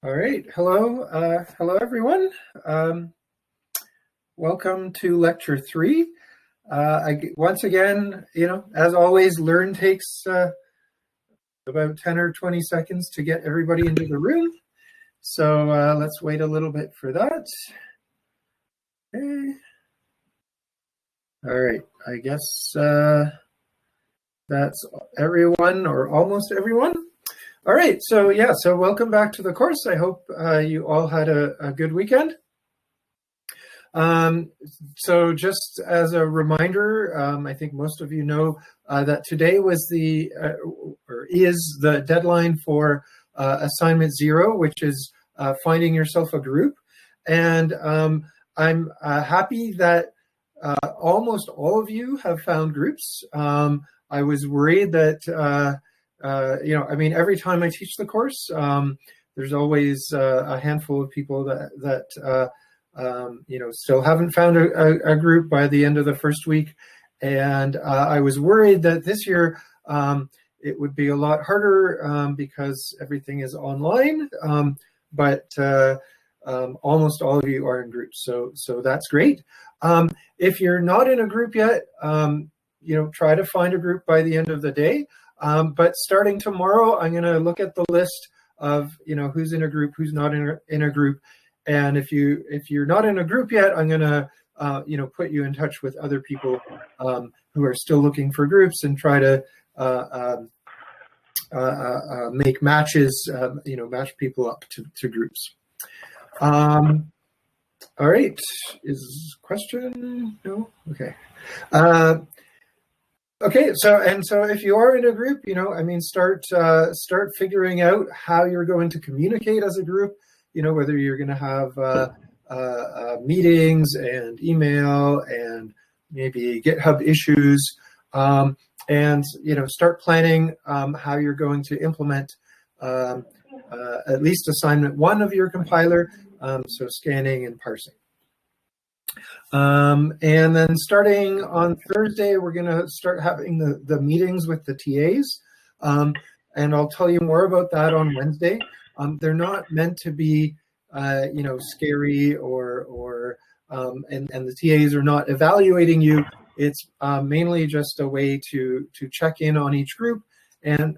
All right. Hello. Hello, everyone. Welcome to lecture 3. Once again, as always, Learn takes about 10 or 20 seconds to get everybody into the room. So let's wait a little bit for that. Okay. All right. I guess that's everyone or almost everyone. All right, so welcome back to the course. I hope you all had a good weekend. So just as a reminder, I think most of you know that today was is the deadline for assignment 0, which is finding yourself a group. And I'm happy that almost all of you have found groups. I was worried that every time I teach the course, there's always a handful of people that still haven't found a group by the end of the first week. And I was worried that this year it would be a lot harder because everything is online, but almost all of you are in groups. So that's great. If you're not in a group yet, try to find a group by the end of the day. But starting tomorrow, I'm going to look at the list of who's in a group, who's not in a group, and if you're not in a group yet, I'm going to put you in touch with other people who are still looking for groups and try to make matches, match people up to groups. All right, is question? No, okay. Okay, so if you are in a group, start figuring out how you're going to communicate as a group. Whether you're going to have meetings and email and maybe GitHub issues, and start planning how you're going to implement at least assignment 1 of your compiler, so scanning and parsing. And then starting on Thursday, we're going to start having the meetings with the TAs. And I'll tell you more about that on Wednesday. They're not meant to be, scary or and the TAs are not evaluating you. It's mainly just a way to check in on each group and,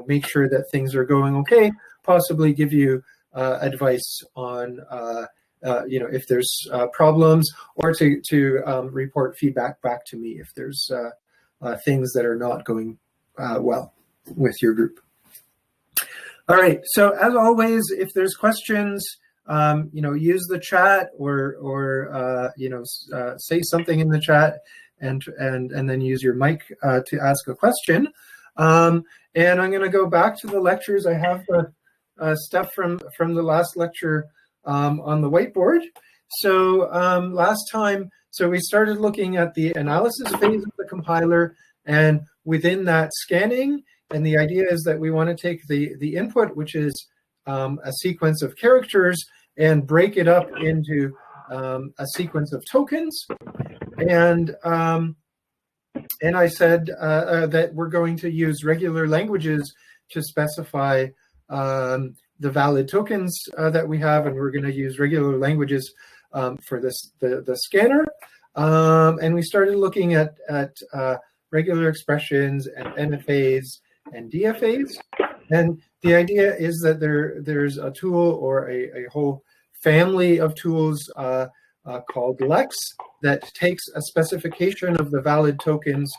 make sure that things are going okay, possibly give you advice on if there's problems, or to report feedback back to me if there's things that are not going well with your group. All right, so as always, if there's questions, use the chat or say something in the chat and then use your mic to ask a question. And I'm going to go back to the lectures. I have the stuff from the last lecture on the whiteboard. So last time, we started looking at the analysis phase of the compiler, and within that scanning, and the idea is that we want to take the input, which is a sequence of characters, and break it up into a sequence of tokens. And I said that we're going to use regular languages to specify the valid tokens that we have, and we're going to use regular languages for the scanner. And we started looking at regular expressions and NFAs and DFAs. And the idea is that there's a tool or a whole family of tools called Lex that takes a specification of the valid tokens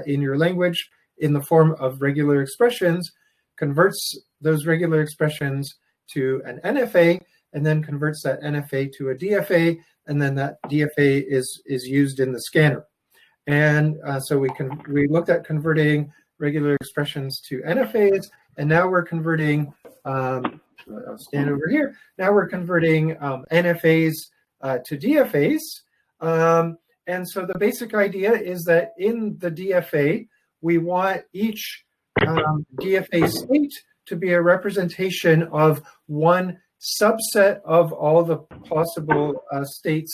in your language in the form of regular expressions, converts those regular expressions to an NFA, and then converts that NFA to a DFA, and then that DFA is used in the scanner. And so we looked at converting regular expressions to NFAs, and now we're converting, I'll stand over here, now we're converting NFAs to DFAs. And so the basic idea is that in the DFA, we want each DFA state to be a representation of one subset of all the possible states.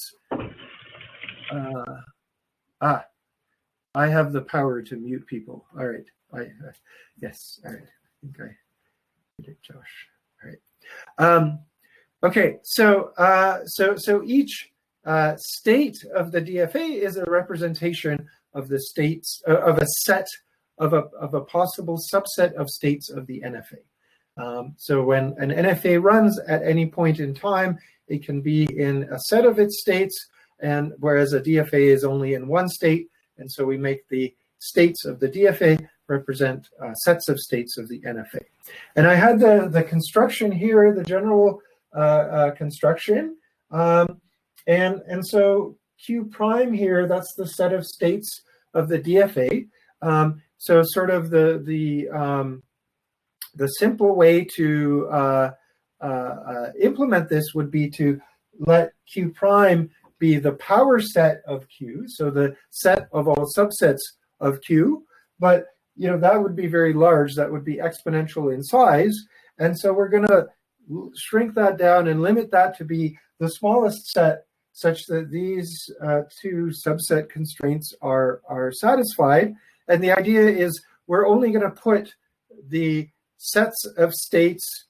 I have the power to mute people. All right. Yes. All right. I think I did it, Josh. All right. Okay, so each state of the DFA is a representation of the states of a set of a possible subset of states of the NFA. So when an NFA runs at any point in time, it can be in a set of its states, and whereas a DFA is only in one state, and so we make the states of the DFA represent sets of states of the NFA. And I had the construction here, the general construction, and so Q prime here, that's the set of states of the DFA. So sort of the simple way to implement this would be to let Q prime be the power set of Q, so the set of all subsets of Q, but that would be very large. That would be exponential in size, and so we're going to shrink that down and limit that to be the smallest set, such that these two subset constraints are satisfied. And the idea is we're only going to put the sets of states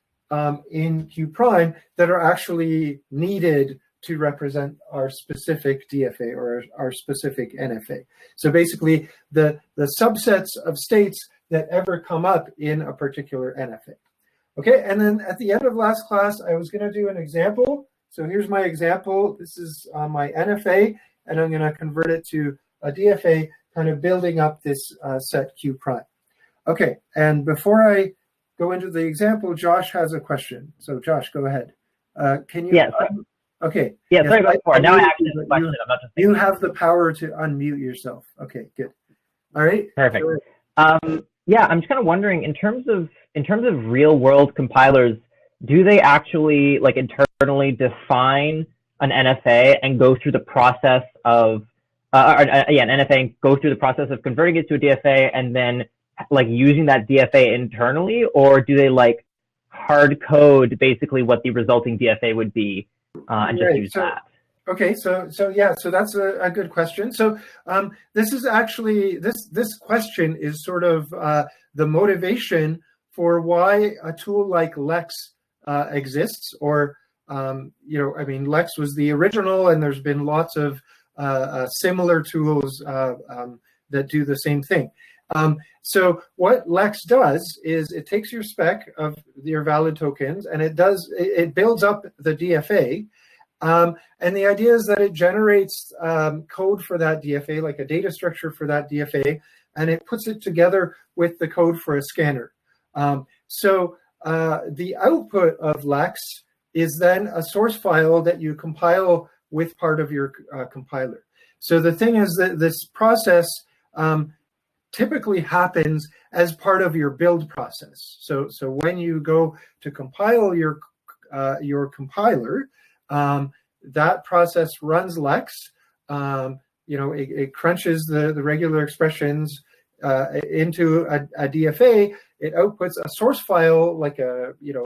in Q prime that are actually needed to represent our specific DFA or our specific NFA. So basically the subsets of states that ever come up in a particular NFA. Okay, and then at the end of last class, I was going to do an example. So here's my example. This is my NFA, and I'm going to convert it to a DFA, kind of building up this set Q prime. Okay, and before I go into the example, Josh has a question. So Josh, go ahead. Can you? Yes. Okay. Yeah, yes, sorry about before. Now I actually have a question. I'm not just you have the power to unmute yourself. Okay, good. All right. Perfect. Yeah, I'm just kind of wondering, in terms of real world compilers, do they actually internally define an NFA and go through the process of an NFA and go through the process of converting it to a DFA and then using that DFA internally, or do they hard code basically what the resulting DFA would be and just use that? Okay, so that's a good question. So this is actually this question is sort of the motivation for why a tool like Lex exists, or Lex was the original, and there's been lots of similar tools that do the same thing. So what Lex does is it takes your spec of your valid tokens, and it builds up the DFA. And the idea is that it generates code for that DFA, like a data structure for that DFA, and it puts it together with the code for a scanner. So the output of Lex is then a source file that you compile with part of your compiler. So the thing is that this process typically happens as part of your build process. So when you go to compile your compiler, that process runs Lex. It crunches the regular expressions into a DFA. It outputs a source file,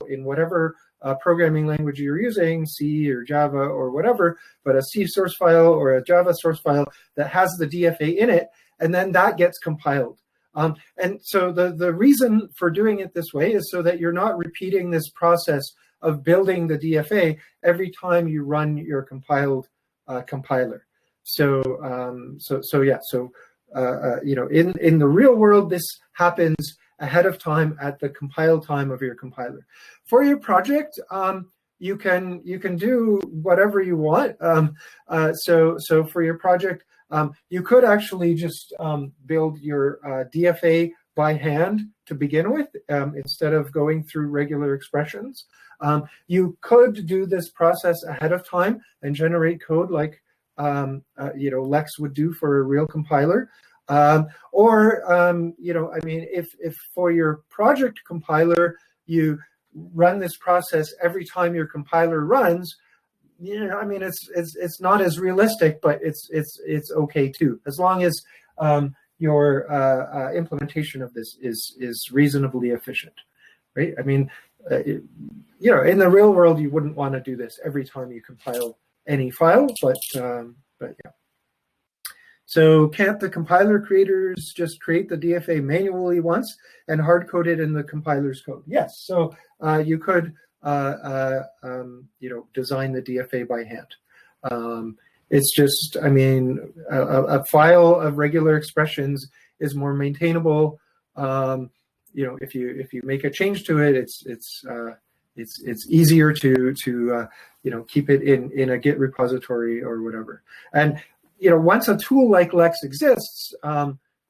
in whatever programming language you're using, C or Java or whatever, but a C source file or a Java source file that has the DFA in it, and then that gets compiled. And so the reason for doing it this way is so that you're not repeating this process of building the DFA every time you run your compiled compiler. In the real world, this happens ahead of time at the compile time of your compiler. For your project, you can do whatever you want. So for your project, you could actually just build your DFA by hand to begin with, instead of going through regular expressions. You could do this process ahead of time and generate code like Lex would do for a real compiler. If for your project compiler you run this process every time your compiler runs, it's not as realistic, but it's okay too, as long as your implementation of this is reasonably efficient, right? In the real world, you wouldn't want to do this every time you compile any file, but yeah. So can't the compiler creators just create the DFA manually once and hard code it in the compiler's code? Yes. So you could design the DFA by hand. It's just, I mean, a file of regular expressions is more maintainable. If you make a change to it, it's easier to keep it in a Git repository or whatever. And once a tool like Lex exists,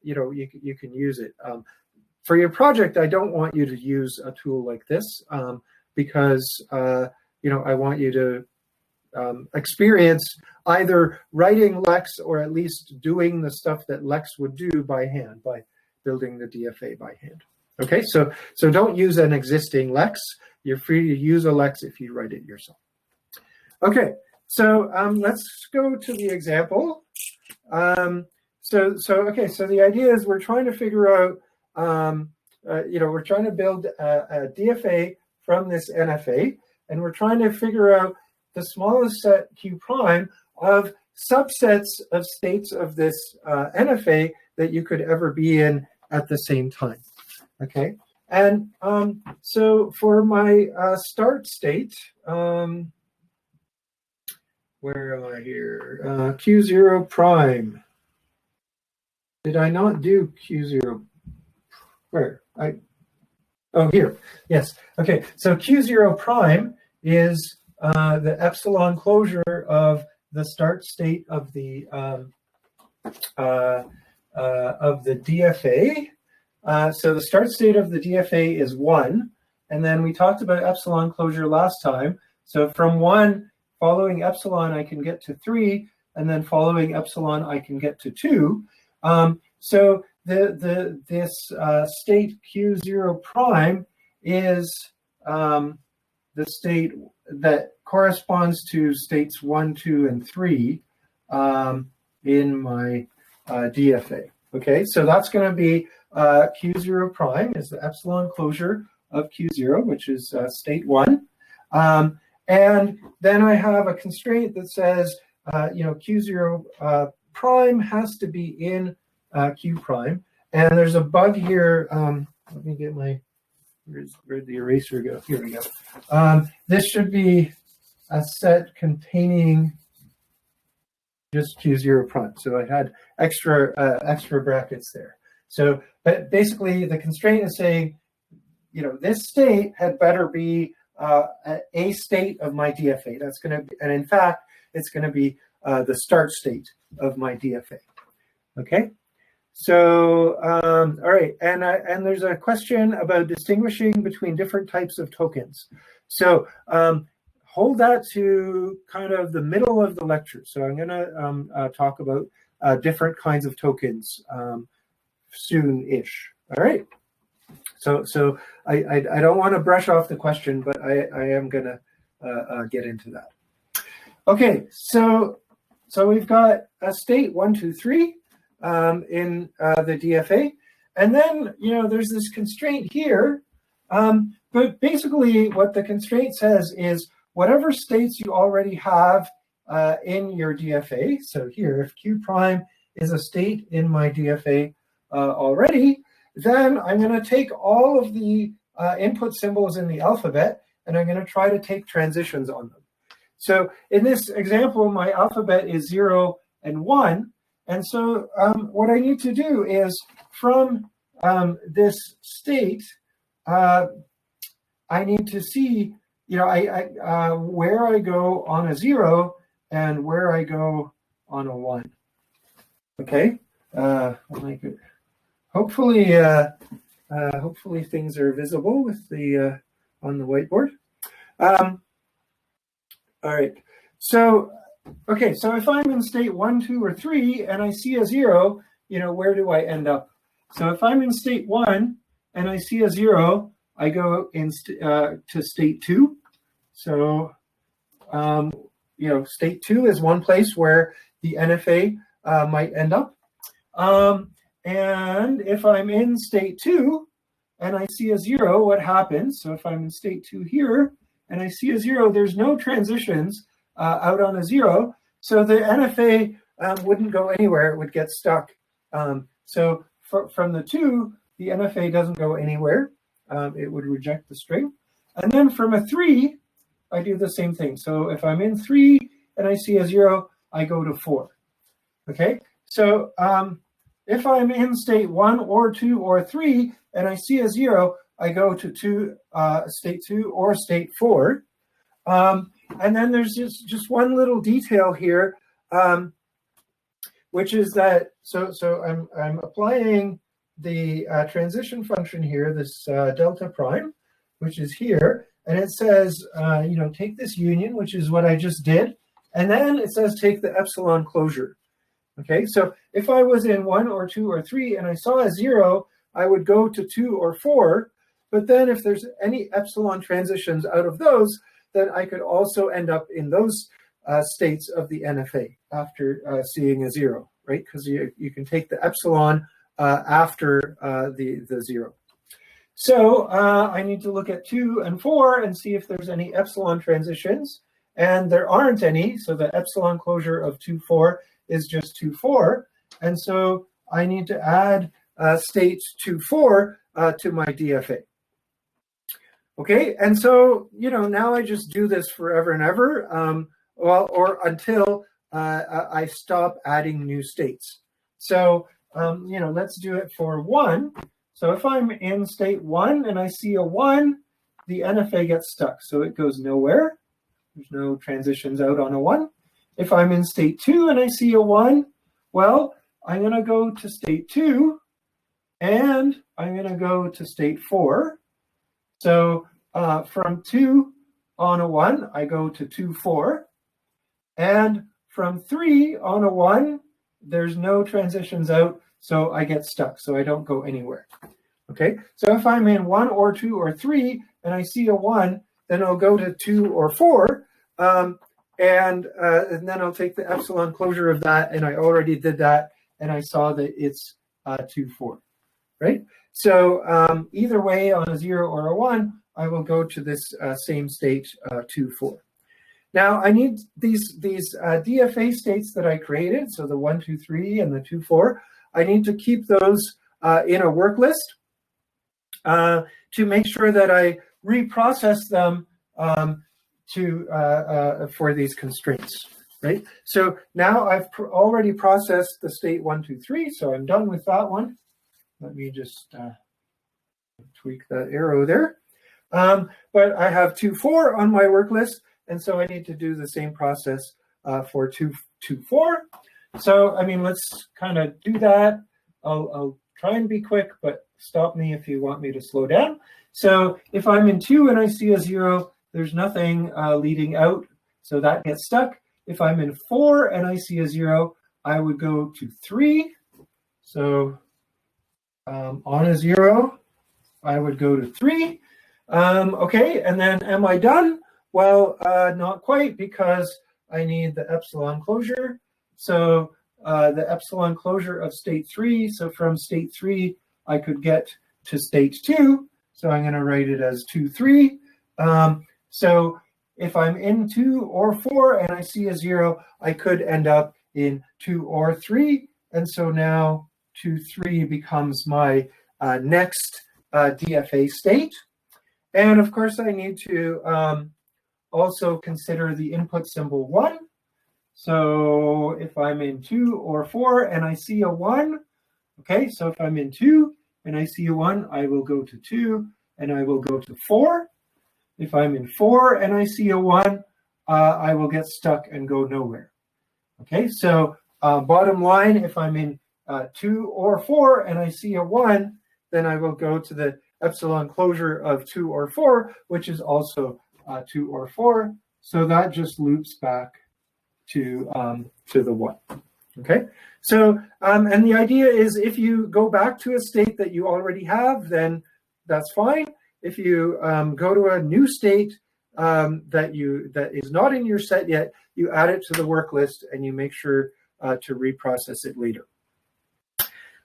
you can use it. For your project, I don't want you to use a tool like this because I want you to experience either writing Lex or at least doing the stuff that Lex would do by hand, by building the DFA by hand. Okay, so don't use an existing Lex. You're free to use a Lex if you write it yourself. Okay, so let's go to the example. So the idea is we're trying to figure out, we're trying to build a DFA from this NFA, and we're trying to figure out the smallest set Q prime of subsets of states of this NFA that you could ever be in at the same time. Okay, and so for my start state, where am I here? Q0 prime. Did I not do Q0? Where? Oh, here. Yes. Okay. So Q0 prime is the epsilon closure of the start state of the DFA. So the start state of the DFA is 1, and then we talked about epsilon closure last time. So from 1, following epsilon, I can get to 3, and then following epsilon, I can get to 2. So this state Q0 prime is the state that corresponds to states 1, 2, and 3 in my DFA. Okay, so that's going to be Q0 prime is the epsilon closure of Q0, which is state 1. And then I have a constraint that says, Q0 prime has to be in Q prime. And there's a bug here. Let me get my, where'd the eraser go? Here we go. This should be a set containing just Q0 prime. So I had extra brackets there. So, but basically the constraint is saying, this state had better be a state of my DFA. That's going to be, and in fact, it's going to be the start state of my DFA. Okay. So, all right, and there's a question about distinguishing between different types of tokens. So hold that to kind of the middle of the lecture. So I'm going to talk about different kinds of tokens soon-ish. All right. So I don't want to brush off the question, but I am going to get into that. Okay, so we've got a state 1, 2, 3 in the DFA, and then there's this constraint here. But basically, what the constraint says is whatever states you already have in your DFA. So here, if Q prime is a state in my DFA already, then I'm going to take all of the input symbols in the alphabet, and I'm going to try to take transitions on them. So in this example, my alphabet is 0 and 1. And so what I need to do is from this state, I need to see, where I go on a 0 and where I go on a 1. Okay. I'll make it. Hopefully things are visible with the on the whiteboard. All right. So, okay. So if I'm in state 1, 2, or 3, and I see a 0, where do I end up? So if I'm in state 1 and I see a 0, I go in to state 2. So, state 2 is one place where the NFA might end up. And if I'm in state 2 and I see a 0, what happens? So if I'm in state 2 here and I see a 0, there's no transitions out on a 0. So the NFA wouldn't go anywhere. It would get stuck. So from the 2, the NFA doesn't go anywhere. It would reject the string. And then from a 3, I do the same thing. So if I'm in 3 and I see a 0, I go to 4. Okay, so if I'm in state 1 or 2 or 3 and I see a 0, I go to state 2 or state 4. And then there's just one little detail here, which is that, so I'm applying the transition function here, this delta prime, which is here, and it says, take this union, which is what I just did, and then it says take the epsilon closure. Okay, so if I was in 1 or 2 or 3 and I saw a 0, I would go to 2 or 4, but then if there's any epsilon transitions out of those, then I could also end up in those states of the NFA after seeing a 0, right? Because you can take the epsilon after the 0. So I need to look at 2 and 4 and see if there's any epsilon transitions, and there aren't any, so the epsilon closure of 2, 4 is just 2, 4, and so I need to add state 2, 4 to my DFA. Okay, and so, now I just do this forever and ever, or until I stop adding new states. So, let's do it for 1. So if I'm in state 1 and I see a 1, the NFA gets stuck, so it goes nowhere. There's no transitions out on a 1. If I'm in state 2 and I see a 1, well, I'm going to go to state 2, and I'm going to go to state 4. So from 2 on a 1, I go to 2, 4. And from 3 on a 1, there's no transitions out, so I get stuck, so I don't go anywhere. Okay, so if I'm in 1 or 2 or 3 and I see a 1, then I'll go to 2 or 4, and then I'll take the epsilon closure of that, and I already did that, and I saw that it's 2, 4, right? So either way, on a 0 or a 1, I will go to this same state, 2, 4. Now I need these DFA states that I created, so the 1, 2, 3 and the 2, 4, I need to keep those in a work list to make sure that I reprocess them for these constraints, right? So now I've already processed the state 1, 2, 3, so I'm done with that one. Let me just tweak that arrow there. But I have 2, 4 on my work list, and so I need to do the same process for 2, 2, 4. So, let's kind of do that. I'll try and be quick, but stop me if you want me to slow down. So if I'm in 2 and I see a 0, there's nothing leading out, so that gets stuck. If I'm in 4 and I see a 0, I would go to 3. So on a 0, I would go to 3. Okay, and then am I done? Well, not quite, because I need the epsilon closure. So the epsilon closure of state 3, so from state 3, I could get to state 2. So I'm going to write it as 2, 3. So if I'm in 2 or 4 and I see a 0, I could end up in 2 or 3. And so now 2, 3 becomes my next DFA state. And of course, I need to also consider the input symbol 1. So if I'm in 2 or 4 and I see a 1, okay, so if I'm in 2 and I see a 1, I will go to 2 and I will go to 4. If I'm in 4 and I see a 1, I will get stuck and go nowhere. Okay, so bottom line, if I'm in 2 or 4 and I see a 1, then I will go to the epsilon closure of 2 or 4, which is also 2 or 4. So that just loops back to the 1. Okay, so and the idea is, if you go back to a state that you already have, then that's fine. If you go to a new state that is not in your set yet, you add it to the work list and you make sure to reprocess it later.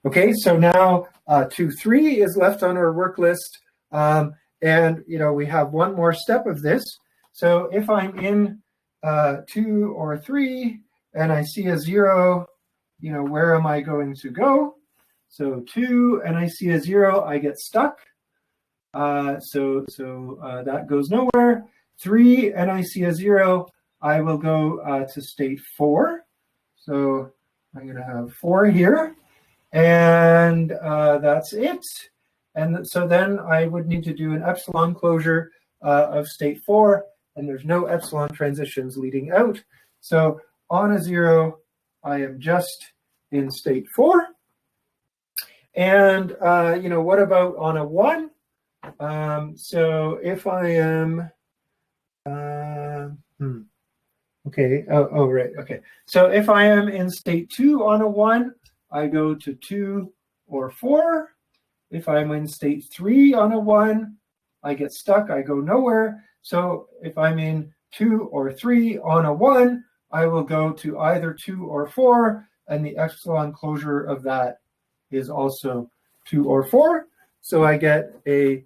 Okay, so now 2, 3 is left on our work list, and we have one more step of this. So if I'm in 2 or 3 and I see a 0, where am I going to go? So 2 and I see a 0, I get stuck. So that goes nowhere. 3, and I see a 0, I will go to state 4. So I'm going to have 4 here, and that's it. And so then I would need to do an epsilon closure of state 4, and there's no epsilon transitions leading out. So on a 0, I am just in state 4. And, what about on a 1? So if I am, okay, right, okay. So if I am in state 2 on a 1, I go to 2 or 4. If I'm in state 3 on a 1, I get stuck, I go nowhere. So if I'm in 2 or 3 on a 1, I will go to either 2 or 4, and the epsilon closure of that is also 2 or 4. So I get a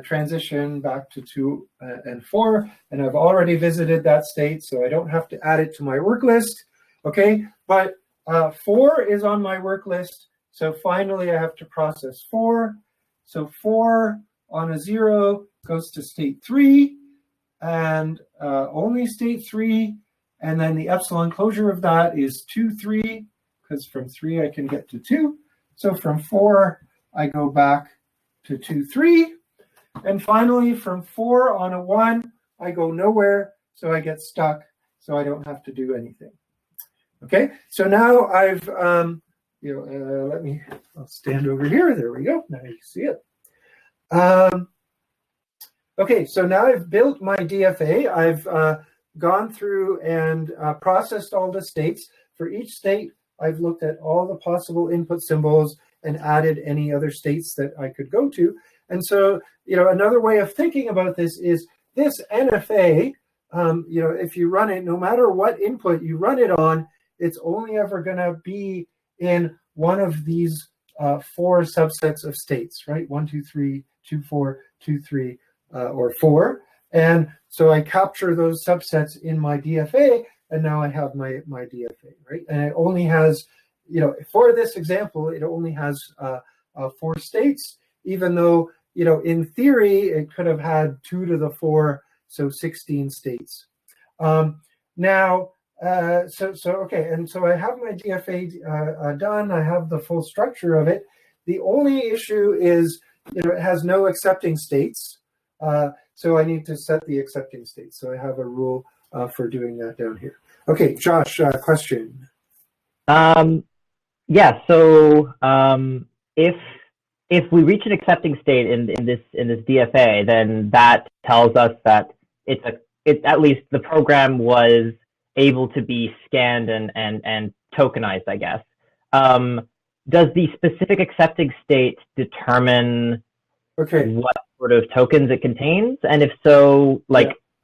transition back to 2 and 4, and I've already visited that state, so I don't have to add it to my work list. Okay, but 4 is on my work list, so finally I have to process 4. So 4 on a 0 goes to state 3, and only state 3, and then the epsilon closure of that is 2, 3, because from 3 I can get to 2. So from 4, I go back to 2, 3. And finally, from 4 on a 1, I go nowhere, so I get stuck, so I don't have to do anything. Okay, so now I've, I'll stand over here. There we go. Now you can see it. Okay, so now I've built my DFA. I've gone through and processed all the states. For each state, I've looked at all the possible input symbols and added any other states that I could go to. And so, another way of thinking about this is this NFA, if you run it, no matter what input you run it on, it's only ever going to be in one of these 4 subsets of states, right? 1, 2, 3, 2, 4, 2, 3, or 4. And so I capture those subsets in my DFA, and now I have my DFA, right? And it only has, for this example, it only has 4 states, even though, in theory, it could have had 2 to the 4, so 16 states. Now, okay, and so I have my DFA done. I have the full structure of it. The only issue is, it has no accepting states. So I need to set the accepting states. So I have a rule for doing that down here. Okay, Josh, question. Yeah. So if we reach an accepting state in this DFA, then that tells us that it's at least the program was able to be scanned and tokenized, I guess. Does the specific accepting state determine what sort of tokens it contains? And if so,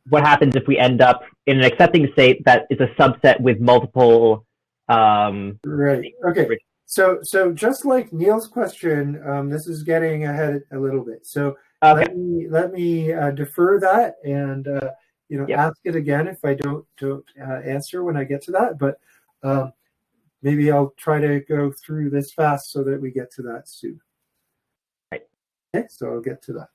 what happens if we end up in an accepting state that is a subset with multiple right. Okay. So just like Neil's question, this is getting ahead a little bit. So let me defer that and ask it again if I don't answer when I get to that. But maybe I'll try to go through this fast so that we get to that soon. Right. Okay, so I'll get to that.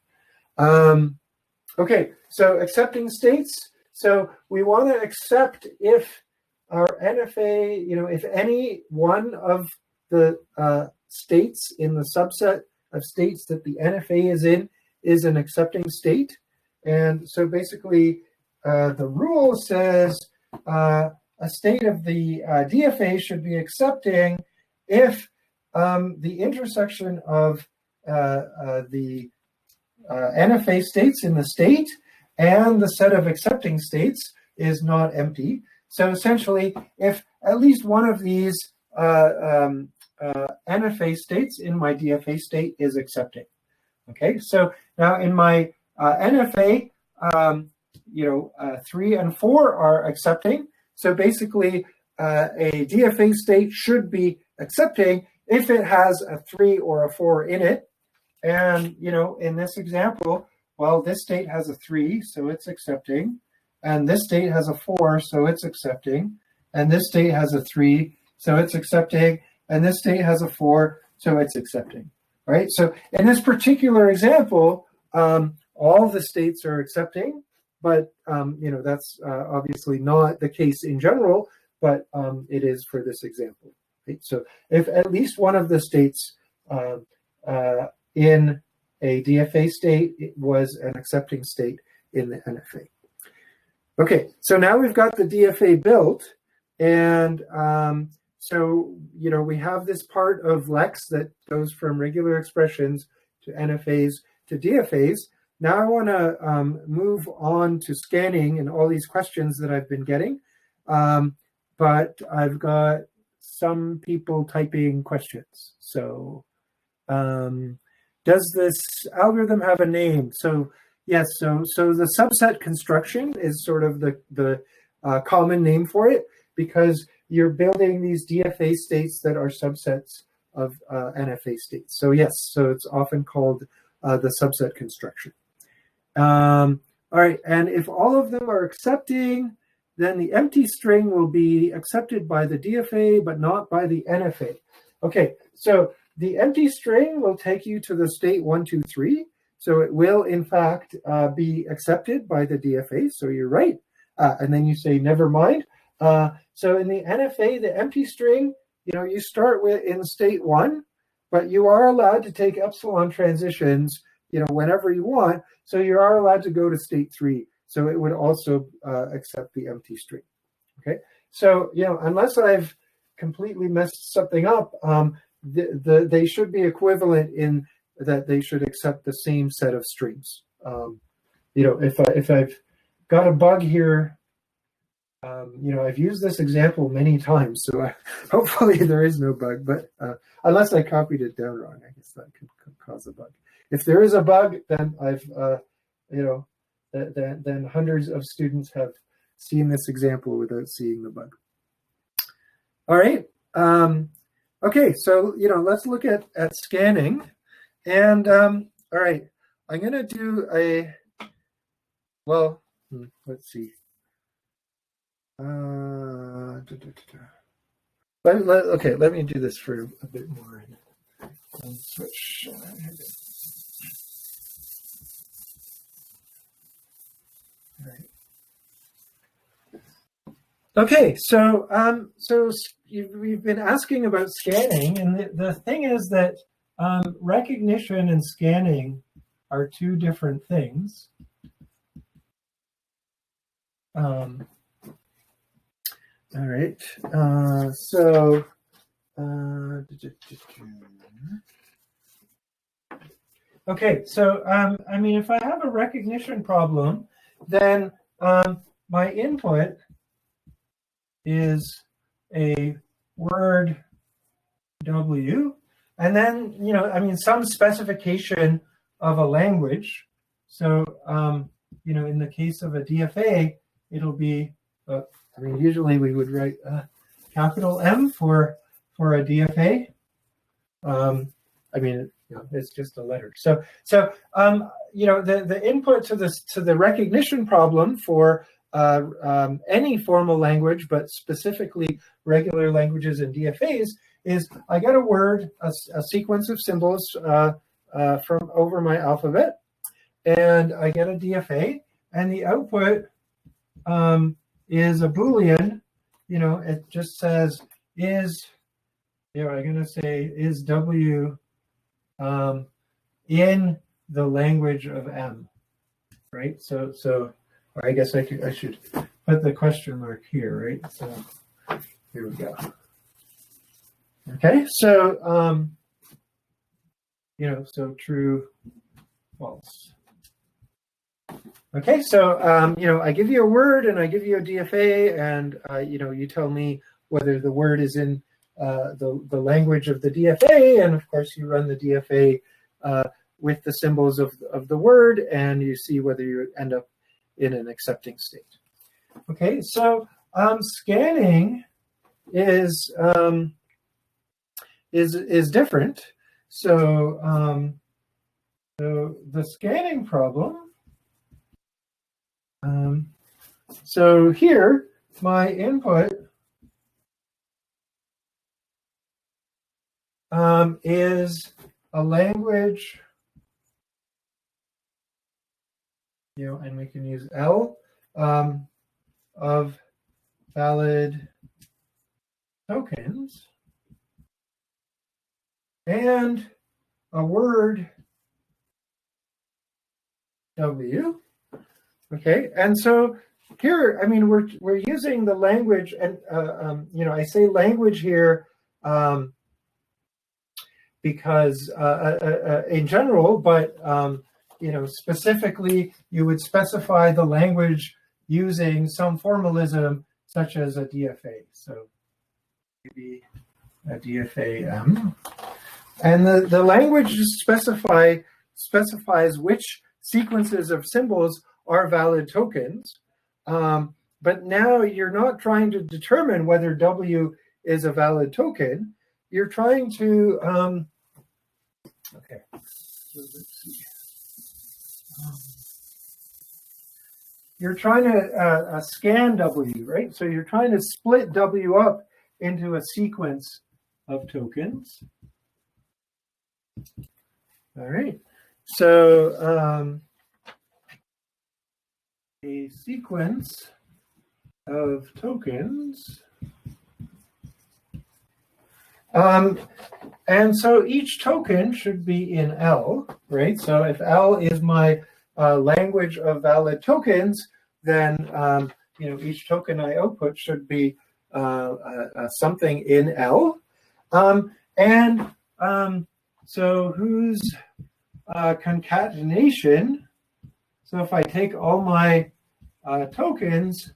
Okay, so accepting states. So we want to accept if our NFA, if any one of the states in the subset of states that the NFA is in is an accepting state. And so basically the rule says a state of the DFA should be accepting if the intersection of the NFA states in the state and the set of accepting states is not empty. So essentially, if at least one of these NFA states in my DFA state is accepting. Okay, so now in my NFA, 3 and 4 are accepting. So basically, a DFA state should be accepting if it has a 3 or a 4 in it. And, in this example, well, this state has a 3, so it's accepting. And this state has a 4, so it's accepting. And this state has a 3, so it's accepting. And this state has a 4, so it's accepting. Right? So in this particular example, all the states are accepting, but that's obviously not the case in general, but it is for this example. Right? So if at least one of the states in a DFA state was an accepting state in the NFA. Okay, so now we've got the DFA built, and so we have this part of Lex that goes from regular expressions to NFAs to DFAs. Now I want to move on to scanning and all these questions that I've been getting, but I've got some people typing questions. So does this algorithm have a name? So yes, so the subset construction is sort of the common name for it, because you're building these DFA states that are subsets of NFA states. So yes, so it's often called the subset construction. All right, and if all of them are accepting, then the empty string will be accepted by the DFA, but not by the NFA. Okay, so the empty string will take you to the state 1, 2, 3. So it will, in fact, be accepted by the DFA. So you're right. And then you say, never mind. So in the NFA, the empty string, you start with in state 1, but you are allowed to take epsilon transitions, whenever you want. So you are allowed to go to state 3. So it would also accept the empty string. Okay. So, unless I've completely messed something up, they should be equivalent in that they should accept the same set of strings. If I've got a bug here, I've used this example many times, so hopefully there is no bug. But unless I copied it down wrong, I guess that could cause a bug. If there is a bug, then I've then hundreds of students have seen this example without seeing the bug. All right. Okay, so let's look at scanning. And all right, I'm going to do let's see. Let me do this for a bit more. Switch. All right. Okay, so we've been asking about scanning, and the thing is that recognition and scanning are two different things. All right, okay, so if I have a recognition problem, then my input is a word W, and then some specification of a language. So in the case of a DFA, it'll be usually we would write capital M for a DFA. It's just a letter. So the input to the recognition problem for any formal language, but specifically regular languages and DFAs, is I get a word, a sequence of symbols from over my alphabet, and I get a DFA, and the output is a Boolean. It just says is, I'm going to say is W in the language of M, right? So I guess I should put the question mark here, right? So here we go. Okay, so so true, false. Okay, so I give you a word and I give you a DFA, and you tell me whether the word is in the language of the DFA, and of course you run the DFA with the symbols of the word, and you see whether you end up in an accepting state. Okay, so scanning is different. So the scanning problem. So here, my input is a language and we can use L of valid tokens, and a word W. Okay, and so here, I mean, we're using the language, and I say language here because in general, but specifically, you would specify the language using some formalism, such as a DFA. So maybe a DFA-M, and the language specifies which sequences of symbols are valid tokens. But now you're not trying to determine whether W is a valid token. You're trying to, okay, so let's see. You're trying to scan W, right? So you're trying to split W up into a sequence of tokens. All right. So a sequence of tokens. And so each token should be in L, right? So if L is my language of valid tokens, then each token I output should be something in L. So whose concatenation? So if I take all my tokens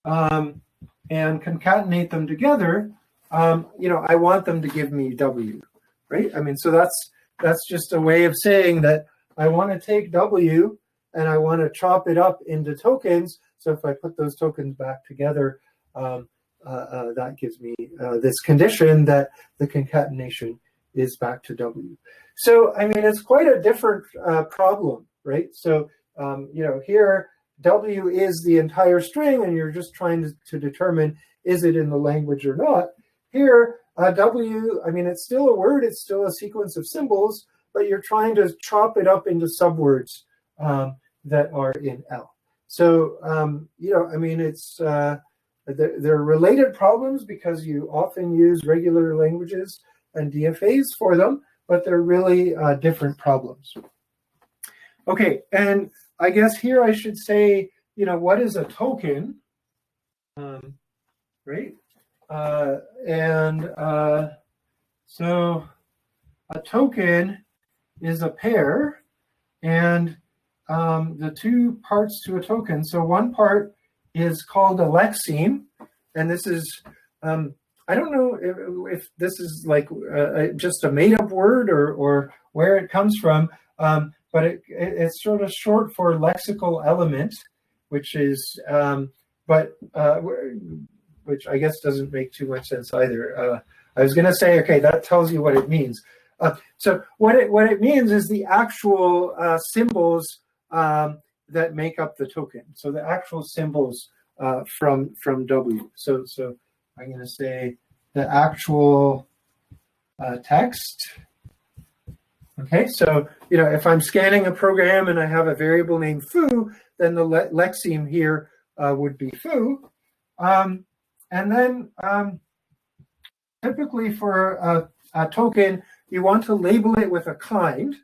and concatenate them together, I want them to give me W, right? I mean, so that's just a way of saying that I want to take W and I want to chop it up into tokens. So if I put those tokens back together, that gives me this condition that the concatenation is back to W. So, I mean, it's quite a different problem, right? So, here W is the entire string, and you're just trying to determine, is it in the language or not? Here, W, I mean, it's still a word, it's still a sequence of symbols, but you're trying to chop it up into subwords that are in L. So, I mean, it's they're related problems because you often use regular languages and DFAs for them, but they're really different problems. Okay, and I guess here I should say, what is a token, right? So a token is a pair, and the two parts to a token. So one part is called a lexeme, and this is, I don't know if this is like just a made-up word or where it comes from, but it's sort of short for lexical element, which is, which I guess doesn't make too much sense either. I was going to say, okay, that tells you what it means. So what it means is the actual symbols that make up the token. So the actual symbols from W. So I'm going to say the actual text. Okay, so if I'm scanning a program and I have a variable named foo, then the lexeme here would be foo. And then typically for a token, you want to label it with a kind.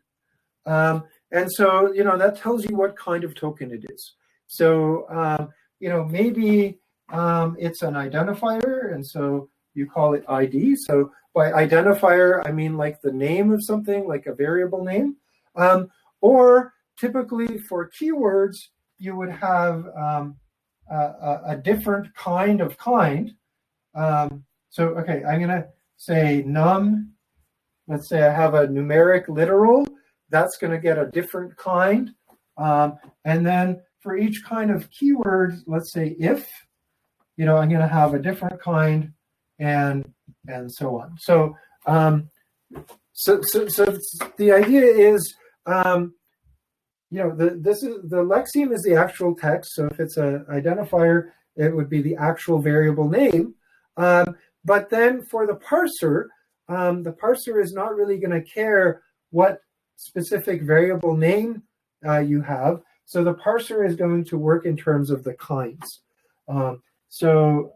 And so, that tells you what kind of token it is. So, maybe it's an identifier, and so you call it ID. So by identifier, I mean like the name of something, like a variable name. Or typically for keywords, you would have a different kind of kind. So, okay, I'm going to say num. Let's say I have a numeric literal. That's going to get a different kind. And then for each kind of keyword, let's say if, I'm going to have a different kind, and so on. So, so the idea is, this is the lexeme is the actual text. So if it's an identifier, it would be the actual variable name. But then for the parser is not really going to care what specific variable name you have, So the parser is going to work in terms of the kinds. So,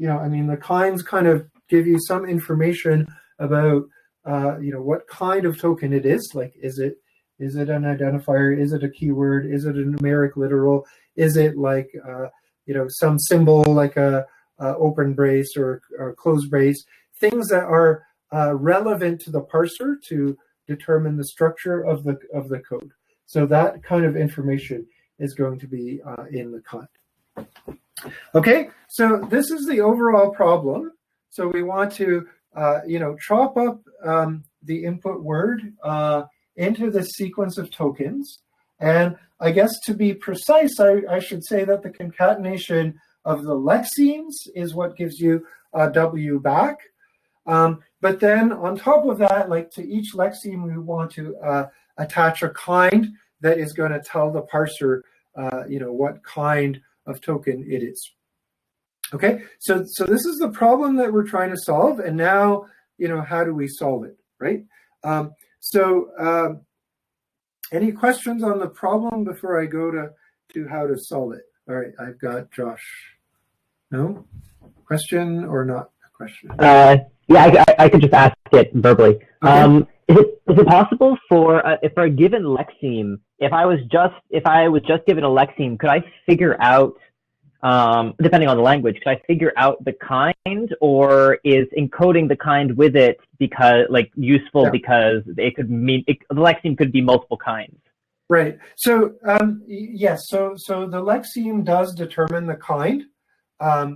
I mean, the kinds kind of give you some information about, what kind of token it is. Like, is it an identifier? Is it a keyword? Is it a numeric literal? Is it like, some symbol like a open brace or closed brace? Things that are relevant to the parser to determine the structure of the code. So that kind of information is going to be in the kind. Okay, so this is the overall problem. So we want to, chop up the input word into the sequence of tokens. And I guess to be precise, I should say that the concatenation of the lexemes is what gives you W back. But then on top of that, like to each lexeme, we want to attach a kind that is going to tell the parser, what kind of token it is. Okay, so this is the problem that we're trying to solve, and now, how do we solve it, right? Any questions on the problem before I go to how to solve it? All right, I've got Josh. No? Question or not a question? Yeah, I could just ask it verbally. Okay. Is it possible for a given lexeme, if I was just given a lexeme, could I figure out, depending on the language, could I figure out the kind, or is encoding the kind with it useful because it could mean the lexeme could be multiple kinds? Right. So yes. So the lexeme does determine the kind.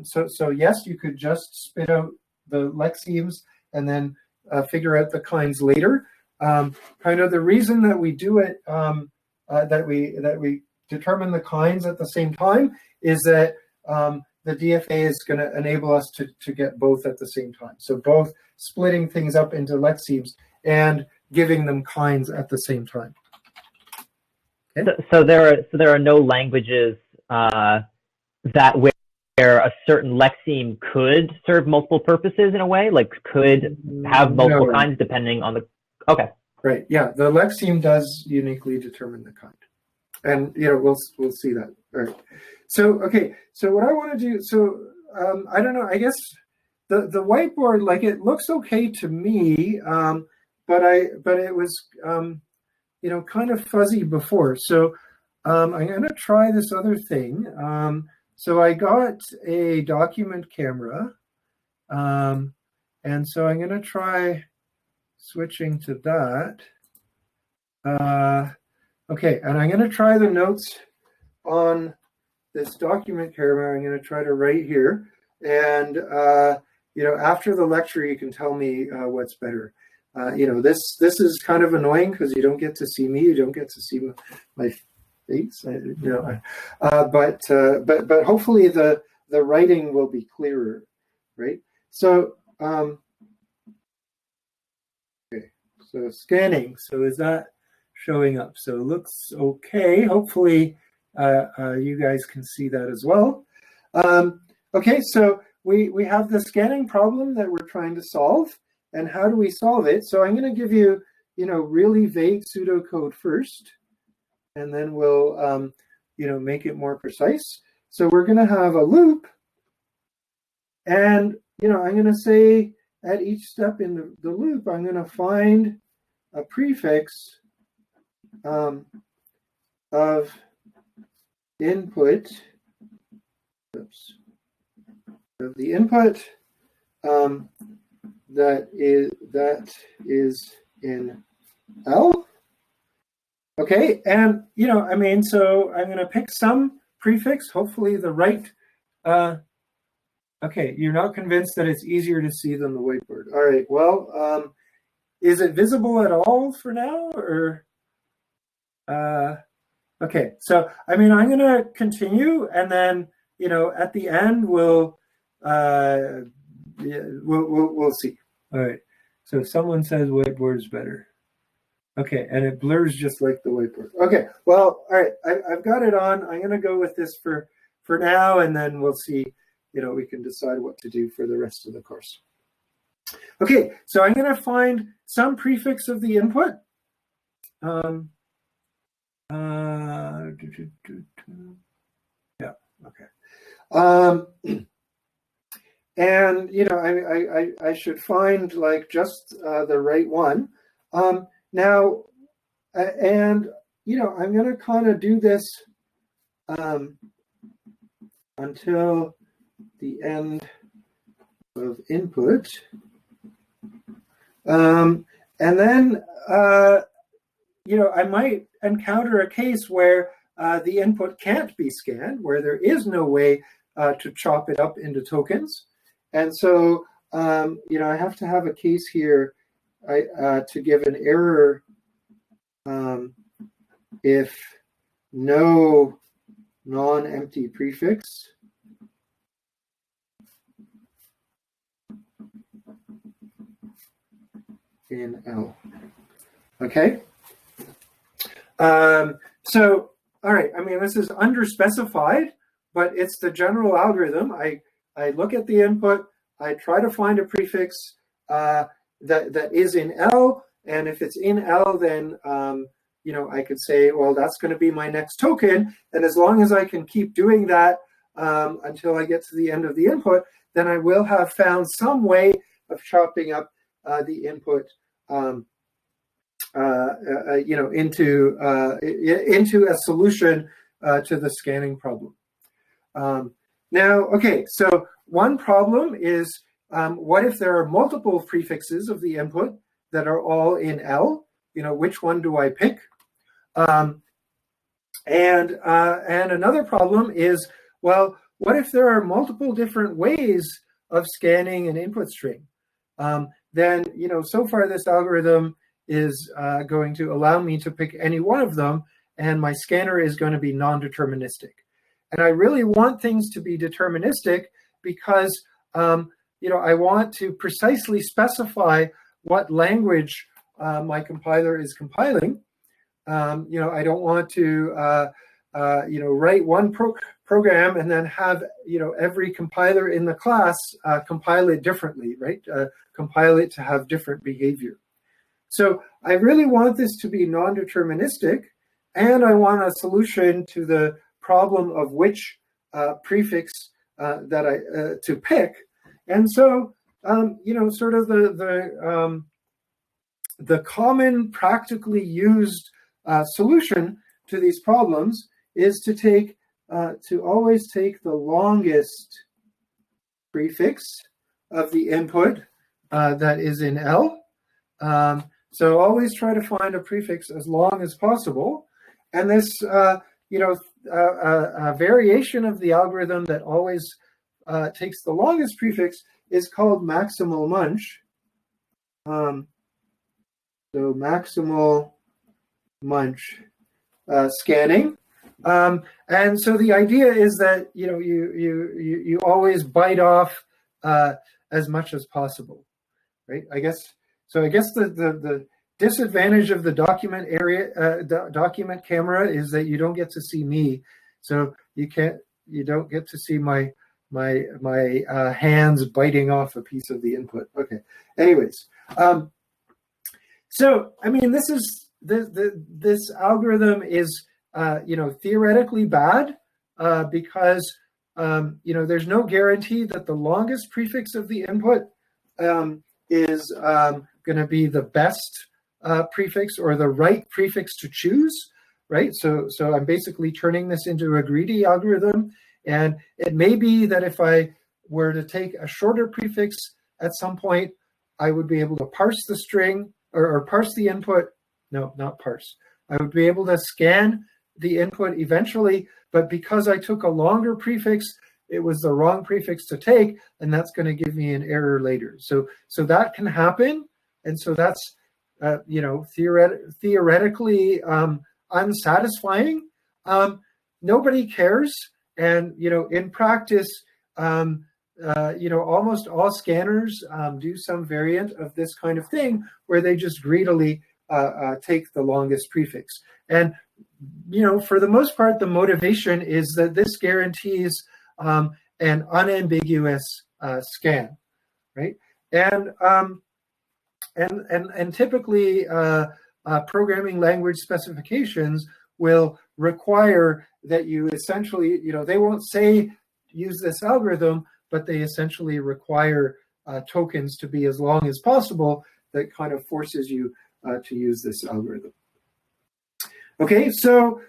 So yes, you could just spit out the lexemes and then figure out the kinds later. Kind of the reason that we do it, that we determine the kinds at the same time, is that the DFA is going to enable us to get both at the same time. So both splitting things up into lexemes and giving them kinds at the same time. Okay? So there are no languages that where a certain lexeme could serve multiple purposes in a way, like could have multiple kinds depending on the. Okay. Right. Yeah. The lexeme does uniquely determine the kind, and we'll see that. All right. So okay. So what I want to do. So I don't know. I guess the whiteboard, like, it looks okay to me, but it was kind of fuzzy before. So I'm going to try this other thing. So I got a document camera, and so I'm going to try switching to that. Okay, and I'm going to try the notes on this document camera. I'm going to try to write here, and after the lecture, you can tell me what's better. This is kind of annoying because you don't get to see me. You don't get to see my face. But hopefully the writing will be clearer, right? So okay. So scanning. So is that showing up? So it looks okay. Hopefully you guys can see that as well. Okay. So we have the scanning problem that we're trying to solve. And how do we solve it? So I'm going to give you, really vague pseudocode first, and then we'll, make it more precise. So we're going to have a loop, and, I'm going to say at each step in the loop, I'm going to find a prefix of input, of the input that is in L. Okay, and so I'm going to pick some prefix, hopefully the right. Okay, you're not convinced that it's easier to see than the whiteboard. All right, well, is it visible at all for now, or? Okay, so I'm going to continue, and then at the end we'll see. All right. So if someone says whiteboard is better. Okay, and it blurs just like the whiteboard. Okay, well, all right, I've got it on. I'm going to go with this for now, and then we'll see, we can decide what to do for the rest of the course. Okay, so I'm going to find some prefix of the input. Yeah, okay. And I should find like just the right one. Now, and I'm going to kind of do this until the end of input, and then I might encounter a case where the input can't be scanned, where there is no way to chop it up into tokens. And so, I have to have a case here to give an error if no non-empty prefix in L. Okay. So, all right. I mean, this is underspecified, but it's the general algorithm. I look at the input. I try to find a prefix that is in L, and if it's in L, then I could say, well, that's going to be my next token. And as long as I can keep doing that until I get to the end of the input, then I will have found some way of chopping up the input into a solution to the scanning problem. Now, okay, so one problem is what if there are multiple prefixes of the input that are all in L? Which one do I pick? And another problem is, well, what if there are multiple different ways of scanning an input string? Then, so far this algorithm is going to allow me to pick any one of them, and my scanner is going to be non-deterministic. And I really want things to be deterministic because, I want to precisely specify what language my compiler is compiling. I don't want to, write one program and then have, every compiler in the class compile it differently, right? Compile it to have different behavior. So I really want this to be non-deterministic, and I want a solution to the problem of which prefix to pick. And so, sort of the common practically used solution to these problems is to always take the longest prefix of the input that is in L. So always try to find a prefix as long as possible. And this, a variation of the algorithm that always takes the longest prefix is called maximal munch. So maximal munch scanning. And so the idea is that you always bite off as much as possible, right? I guess the disadvantage of the document document camera is that you don't get to see me, so you don't get to see my hands biting off a piece of the input. Okay. Anyways, so I mean, this algorithm is theoretically bad because there's no guarantee that the longest prefix of the input is going to be the best prefix or the right prefix to choose, right? So I'm basically turning this into a greedy algorithm, and it may be that if I were to take a shorter prefix at some point, I would be able to parse the string or parse the input. No, not parse. I would be able to scan the input eventually, but because I took a longer prefix, it was the wrong prefix to take, and that's going to give me an error later. So that can happen, and so that's theoretically unsatisfying. Nobody cares, and in practice, almost all scanners do some variant of this kind of thing where they just greedily take the longest prefix. And for the most part, the motivation is that this guarantees an unambiguous scan, right? And typically, programming language specifications will require that you essentially, they won't say use this algorithm, but they essentially require tokens to be as long as possible. That kind of forces you to use this algorithm. Okay, so,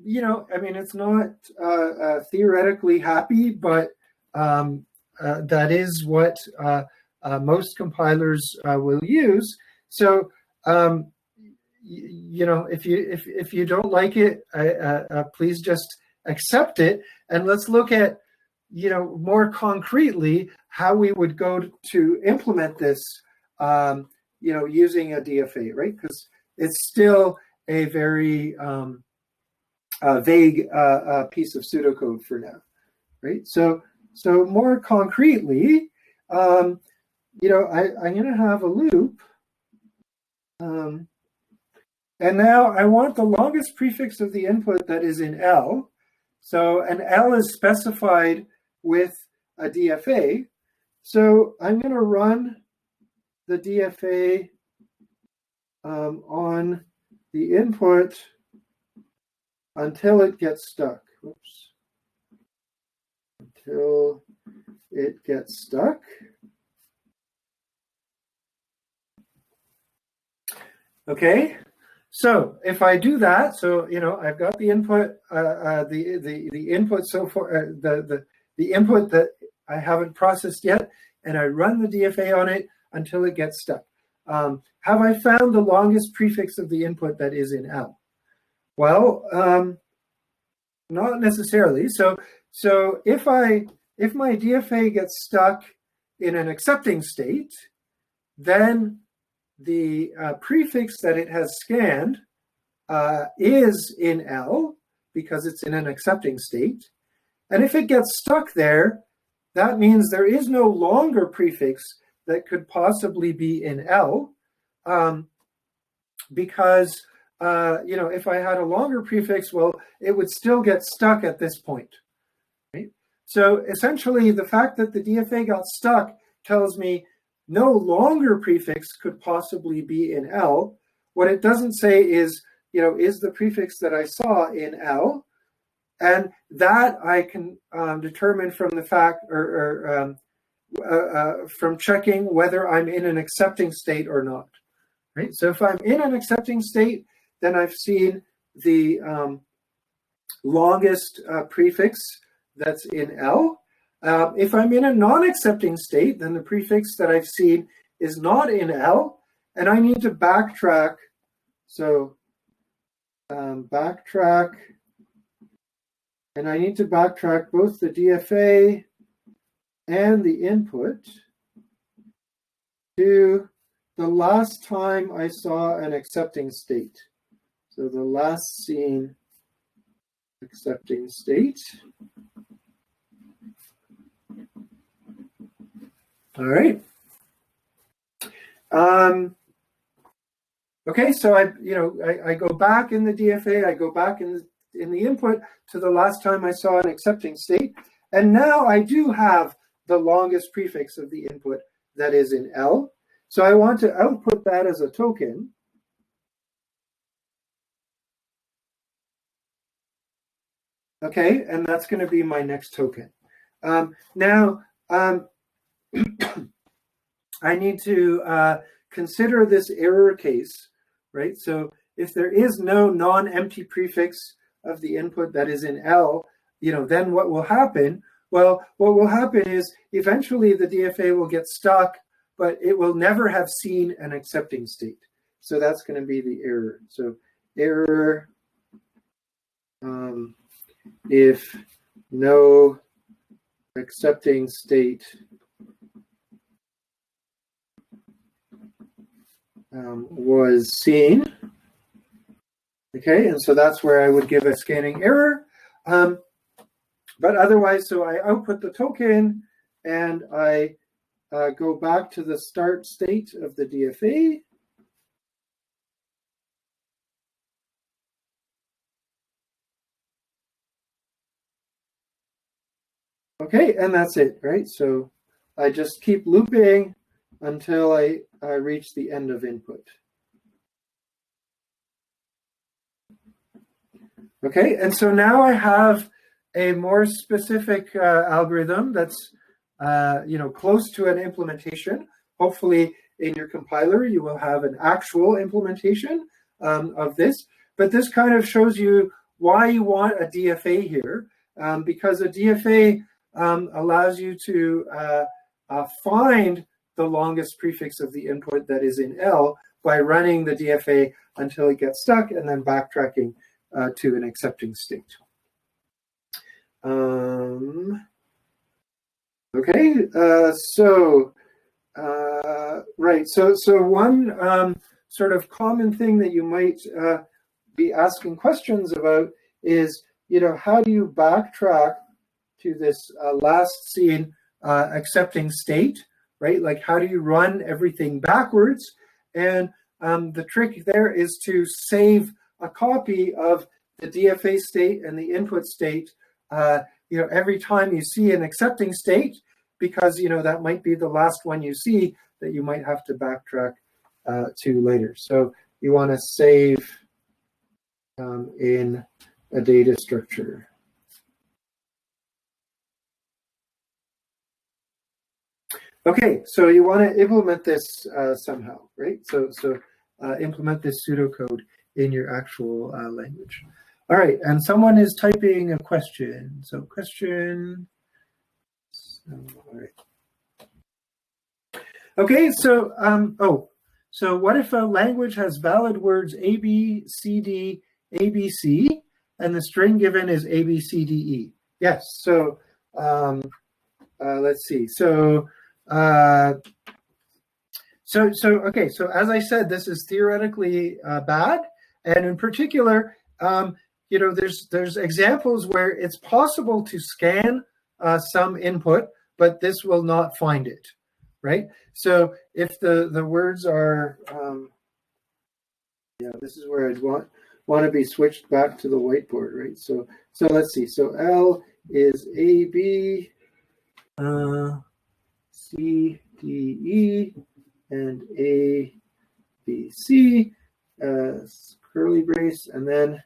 it's not theoretically happy, but that is what most compilers will use. So, if you don't like it, please just accept it, and let's look at more concretely how we would go to implement this using a DFA, right? Because it's still a very vague piece of pseudocode for now, right? So more concretely, I'm going to have a loop. And now I want the longest prefix of the input that is in L. So an L is specified with a DFA. So I'm going to run the DFA on the input until it gets stuck. Oops. Until it gets stuck. Okay, so if I do that, so I've got the input, the input so far, the input that I haven't processed yet, and I run the DFA on it until it gets stuck. Have I found the longest prefix of the input that is in L? Well, not necessarily. So if my DFA gets stuck in an accepting state, then the prefix that it has scanned is in L because it's in an accepting state. And if it gets stuck there, that means there is no longer prefix that could possibly be in L because, if I had a longer prefix, well, it would still get stuck at this point, right? So essentially, the fact that the DFA got stuck tells me no longer prefix could possibly be in L. What it doesn't say is, is the prefix that I saw in L? And that I can determine from the fact, or from checking whether I'm in an accepting state or not. Right. So if I'm in an accepting state, then I've seen the longest prefix that's in L. If I'm in a non-accepting state, then the prefix that I've seen is not in L, and I need to backtrack. So backtrack, and I need to backtrack both the DFA and the input to the last time I saw an accepting state. So the last seen accepting state. All right. Okay, so I go back in the DFA, I go back in the input to the last time I saw an accepting state, and now I do have the longest prefix of the input that is in L. So I want to output that as a token. Okay, and that's going to be my next token. Now, I need to consider this error case, right? So if there is no non-empty prefix of the input that is in L, then what will happen? Well, what will happen is eventually the DFA will get stuck, but it will never have seen an accepting state. So that's going to be the error. So error if no accepting state was seen. Okay, and so that's where I would give a scanning error. But otherwise, so I output the token and I go back to the start state of the DFA. Okay, and that's it, right? So I just keep looping until I reach the end of input. Okay, and so now I have a more specific algorithm that's close to an implementation. Hopefully in your compiler you will have an actual implementation of this, but this kind of shows you why you want a DFA here, because a DFA allows you to find the longest prefix of the input that is in L by running the DFA until it gets stuck and then backtracking to an accepting state. Right. So one sort of common thing that you might be asking questions about is, how do you backtrack to this last scene accepting state, right? Like, how do you run everything backwards? And the trick there is to save a copy of the DFA state and the input state, every time you see an accepting state, because, that might be the last one you see that you might have to backtrack to later. So you want to save in a data structure. Okay, so you want to implement this somehow, right? So implement this pseudocode in your actual language. All right, and someone is typing a question. So question. All right. Okay, so so what if a language has valid words A, B, C, D, A, B, C, and the string given is A, B, C, D, E? Yes. So let's see. So okay. So as I said, this is theoretically bad, and in particular, there's examples where it's possible to scan some input, but this will not find it, right? So if the words are, this is where I'd want to be switched back to the whiteboard, right? So let's see. So L is A, B, C, D, E, and A, B, C, curly brace, and then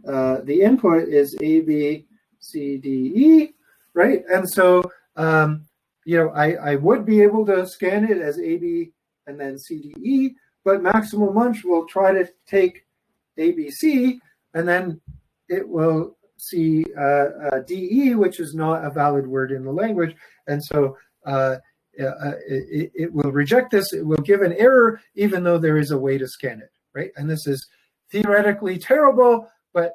the input is A, B, C, D, E, right? And so, I would be able to scan it as A, B, and then C, D, E, but Maximal Munch will try to take A, B, C, and then it will see D, E, which is not a valid word in the language. And so it will reject this. It will give an error, even though there is a way to scan it, right? And this is theoretically terrible, but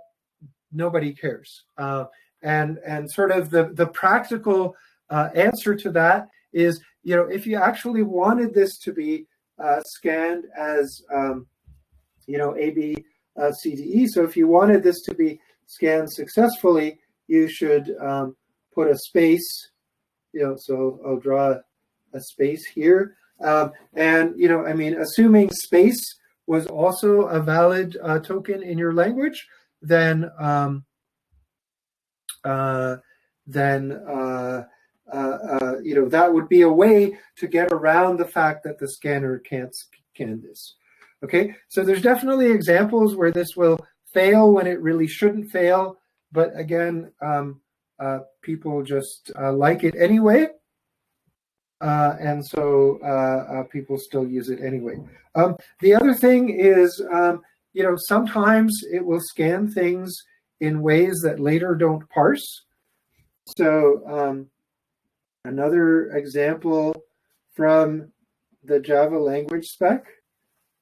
nobody cares. And sort of the practical answer to that is, if you actually wanted this to be scanned as, A, B, C, D, E. So if you wanted this to be scanned successfully, you should put a space, so I'll draw a space here. And, assuming space was also a valid token in your language, then that would be a way to get around the fact that the scanner can't scan this. Okay, so there's definitely examples where this will fail when it really shouldn't fail, but again, people just like it anyway, and so people still use it anyway. The other thing is, sometimes it will scan things in ways that later don't parse. So another example from the Java language spec.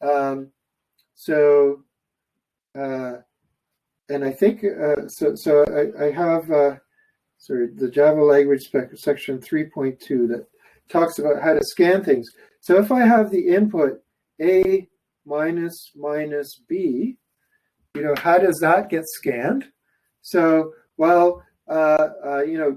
And I think, I have, the Java language spec section 3.2 that talks about how to scan things. So if I have the input A minus minus B, how does that get scanned? So, well, the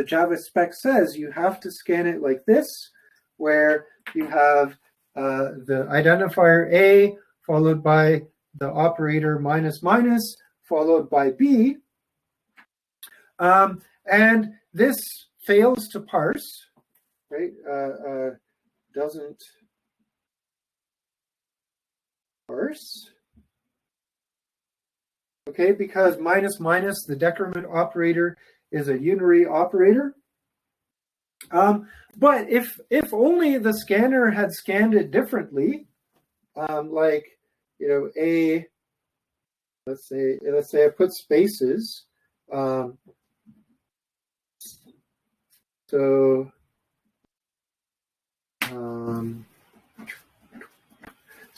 Java spec says you have to scan it like this, where you have the identifier A followed by the operator minus minus followed by B. And this fails to parse, right? Doesn't parse. okay, because minus minus, the decrement operator, is a unary operator. But if only the scanner had scanned it differently, like, you know, let's say I put spaces. So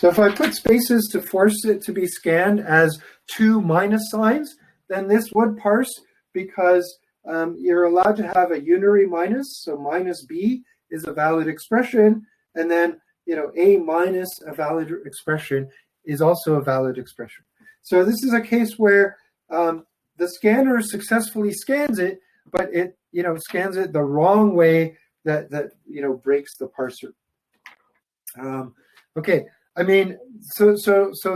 if I put spaces to force it to be scanned as two minus signs, then this would parse, because you're allowed to have a unary minus. So minus b is a valid expression, and then, you know, a minus a valid expression is also a valid expression. So this is a case where the scanner successfully scans it, but it, you know, scans it the wrong way that you know, breaks the parser. Okay, I mean, so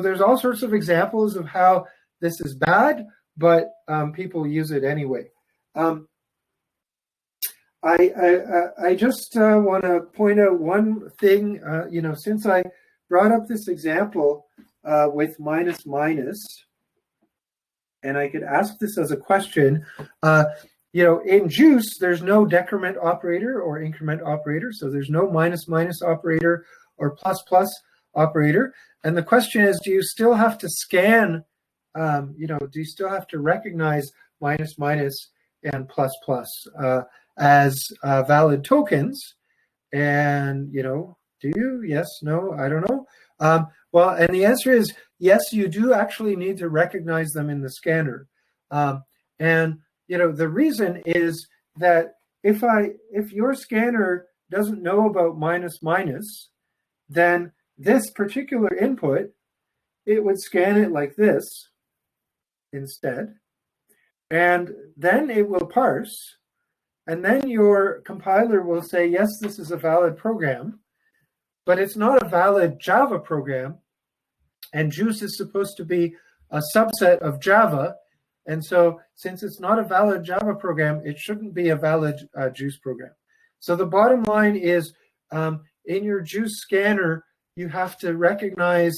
there's all sorts of examples of how this is bad, but people use it anyway. I just want to point out one thing. You know, since I brought up this example with minus minus, and I could ask this as a question. You know, in juice, there's no decrement operator or increment operator, so there's no minus minus operator or plus plus operator. And the question is, do you still have to scan, you know, do you still have to recognize minus minus and plus plus as valid tokens? And, you know, do you? Yes, no, I don't know. Well, and the answer is yes, you do actually need to recognize them in the scanner. And, you know, the reason is that if your scanner doesn't know about minus minus, then this particular input, it would scan it like this instead. And then it will parse. And then your compiler will say, yes, this is a valid program, but it's not a valid Java program. And Juice is supposed to be a subset of Java. And so since it's not a valid Java program, it shouldn't be a valid Juice program. So the bottom line is, in your Juice scanner, you have to recognize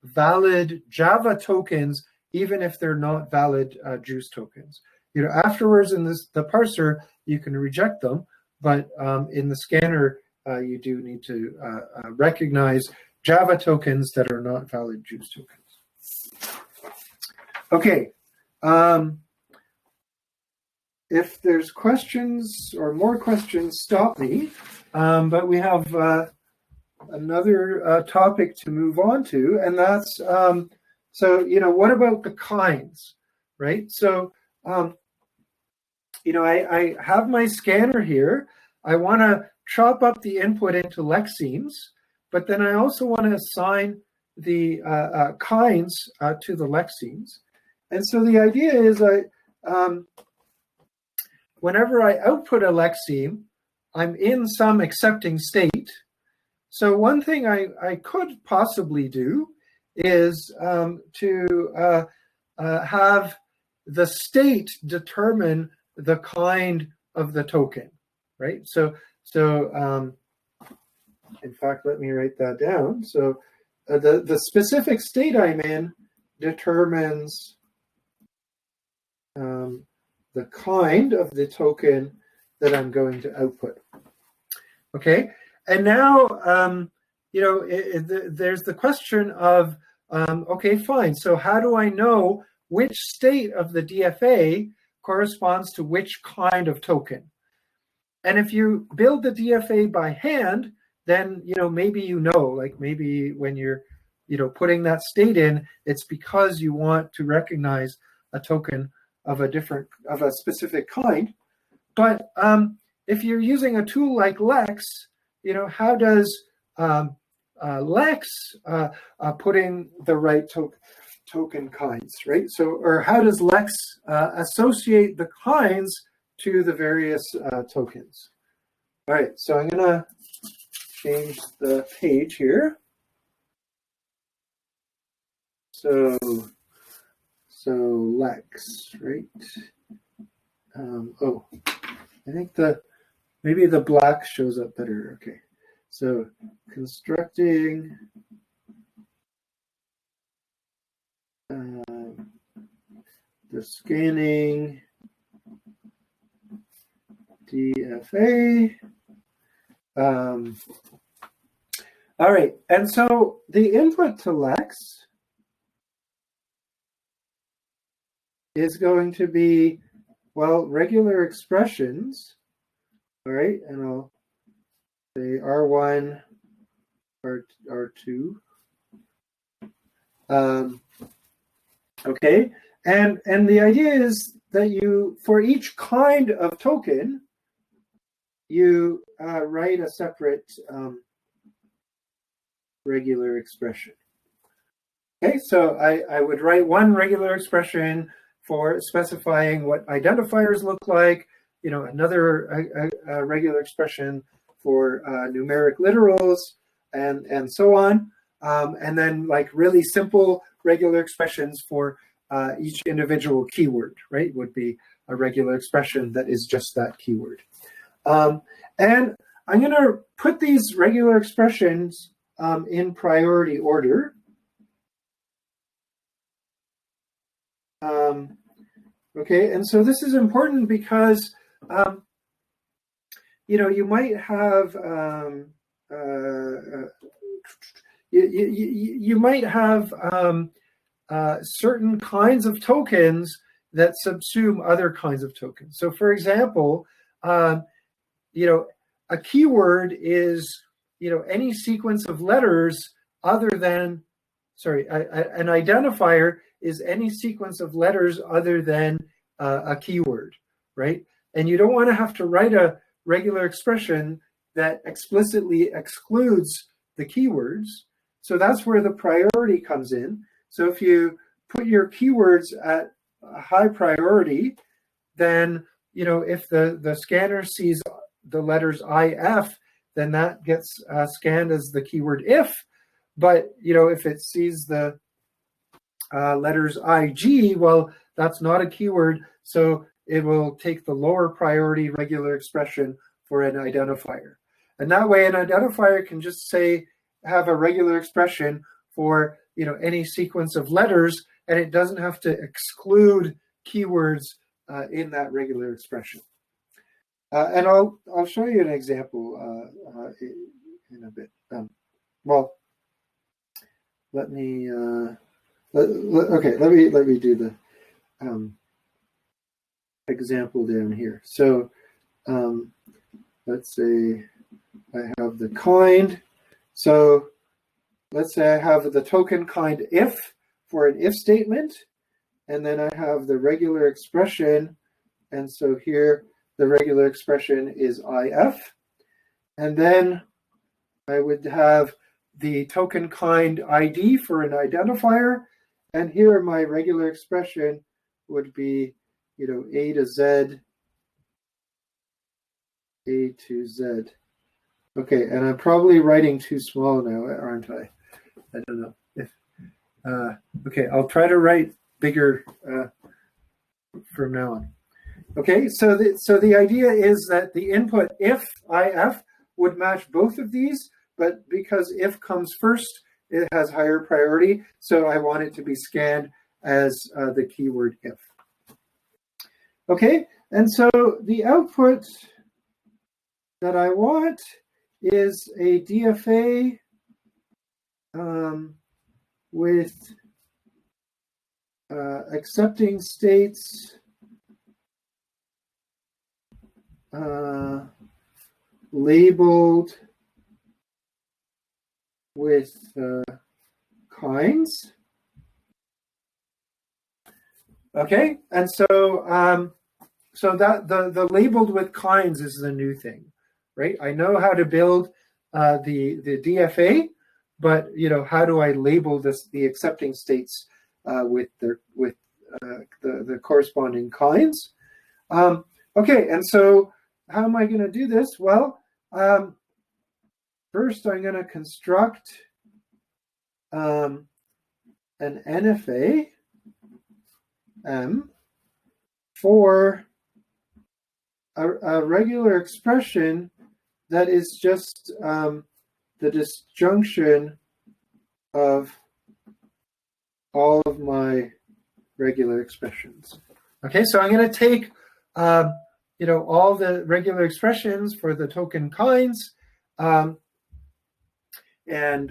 valid Java tokens, even if they're not valid Juice tokens. You know, afterwards in the parser, you can reject them, but in the scanner, you do need to recognize Java tokens that are not valid Juice tokens. Okay. If there's questions or more questions, stop me. But we have another topic to move on to, and that's, so, you know, what about the kinds, right? So, you know, I have my scanner here. I want to chop up the input into lexemes, but then I also want to assign the kinds to the lexemes. And so the idea is whenever I output a lexeme, I'm in some accepting state. So one thing I could possibly do is to have the state determine the kind of the token, right? So in fact, let me write that down. So the specific state I'm in determines the kind of the token that I'm going to output. Okay, and now you know, there's the question of okay, fine. So how do I know which state of the DFA corresponds to which kind of token? And if you build the DFA by hand, then, you know, maybe, you know, like maybe when you're, you know, putting that state in, it's because you want to recognize a token of a specific kind. But if you're using a tool like Lex, you know, how does Lex putting the right token kinds, right? So, or how does Lex associate the kinds to the various tokens? All right, so I'm gonna change the page here. So Lex, right? Oh, I think maybe the black shows up better. Okay, so constructing the scanning DFA. All right, and so the input to Lex is going to be, well, regular expressions, all right, and I'll say R1, R2. Okay, and the idea is that you, for each kind of token, you write a separate regular expression. Okay, so I would write one regular expression for specifying what identifiers look like, you know, another regular expression for numeric literals, and so on. And then like really simple regular expressions for each individual keyword, right, would be a regular expression that is just that keyword. And I'm going to put these regular expressions in priority order. Okay, and so this is important because, you know, you might have you might have certain kinds of tokens that subsume other kinds of tokens. So, for example, you know, a keyword is, you know, any sequence of letters other than, sorry, an identifier is any sequence of letters other than a keyword, right? And you don't want to have to write a regular expression that explicitly excludes the keywords. So that's where the priority comes in. So if you put your keywords at a high priority, then, you know, if the scanner sees the letters IF, then that gets scanned as the keyword if. But, you know, if it sees the letters IG, well, that's not a keyword, so it will take the lower priority regular expression for an identifier. And that way, an identifier can just say, have a regular expression for, you know, any sequence of letters, and it doesn't have to exclude keywords in that regular expression. And I'll show you an example in a bit. Well, let me okay. Let me do the example down here. So let's say I have the kind. So let's say I have the token kind if for an if statement, and then I have the regular expression, and so here the regular expression is if, and then I would have the token kind ID for an identifier, and here my regular expression would be, you know, A to Z, A to Z. Okay, and I'm probably writing too small now, aren't I? I don't know. If okay, I'll try to write bigger from now on. Okay, so the idea is that the input if would match both of these, but because if comes first, it has higher priority, so I want it to be scanned as the keyword if. Okay, and so the output that I want is a DFA with accepting states labeled with kinds. Okay, and so so that the labeled with kinds is the new thing, right? I know how to build the DFA, but, you know, how do I label the accepting states with the corresponding kinds? Okay, and so how am I going to do this? Well, first I'm going to construct an NFA for a regular expression that is just the disjunction of all of my regular expressions. Okay, so I'm going to take all the regular expressions for the token kinds and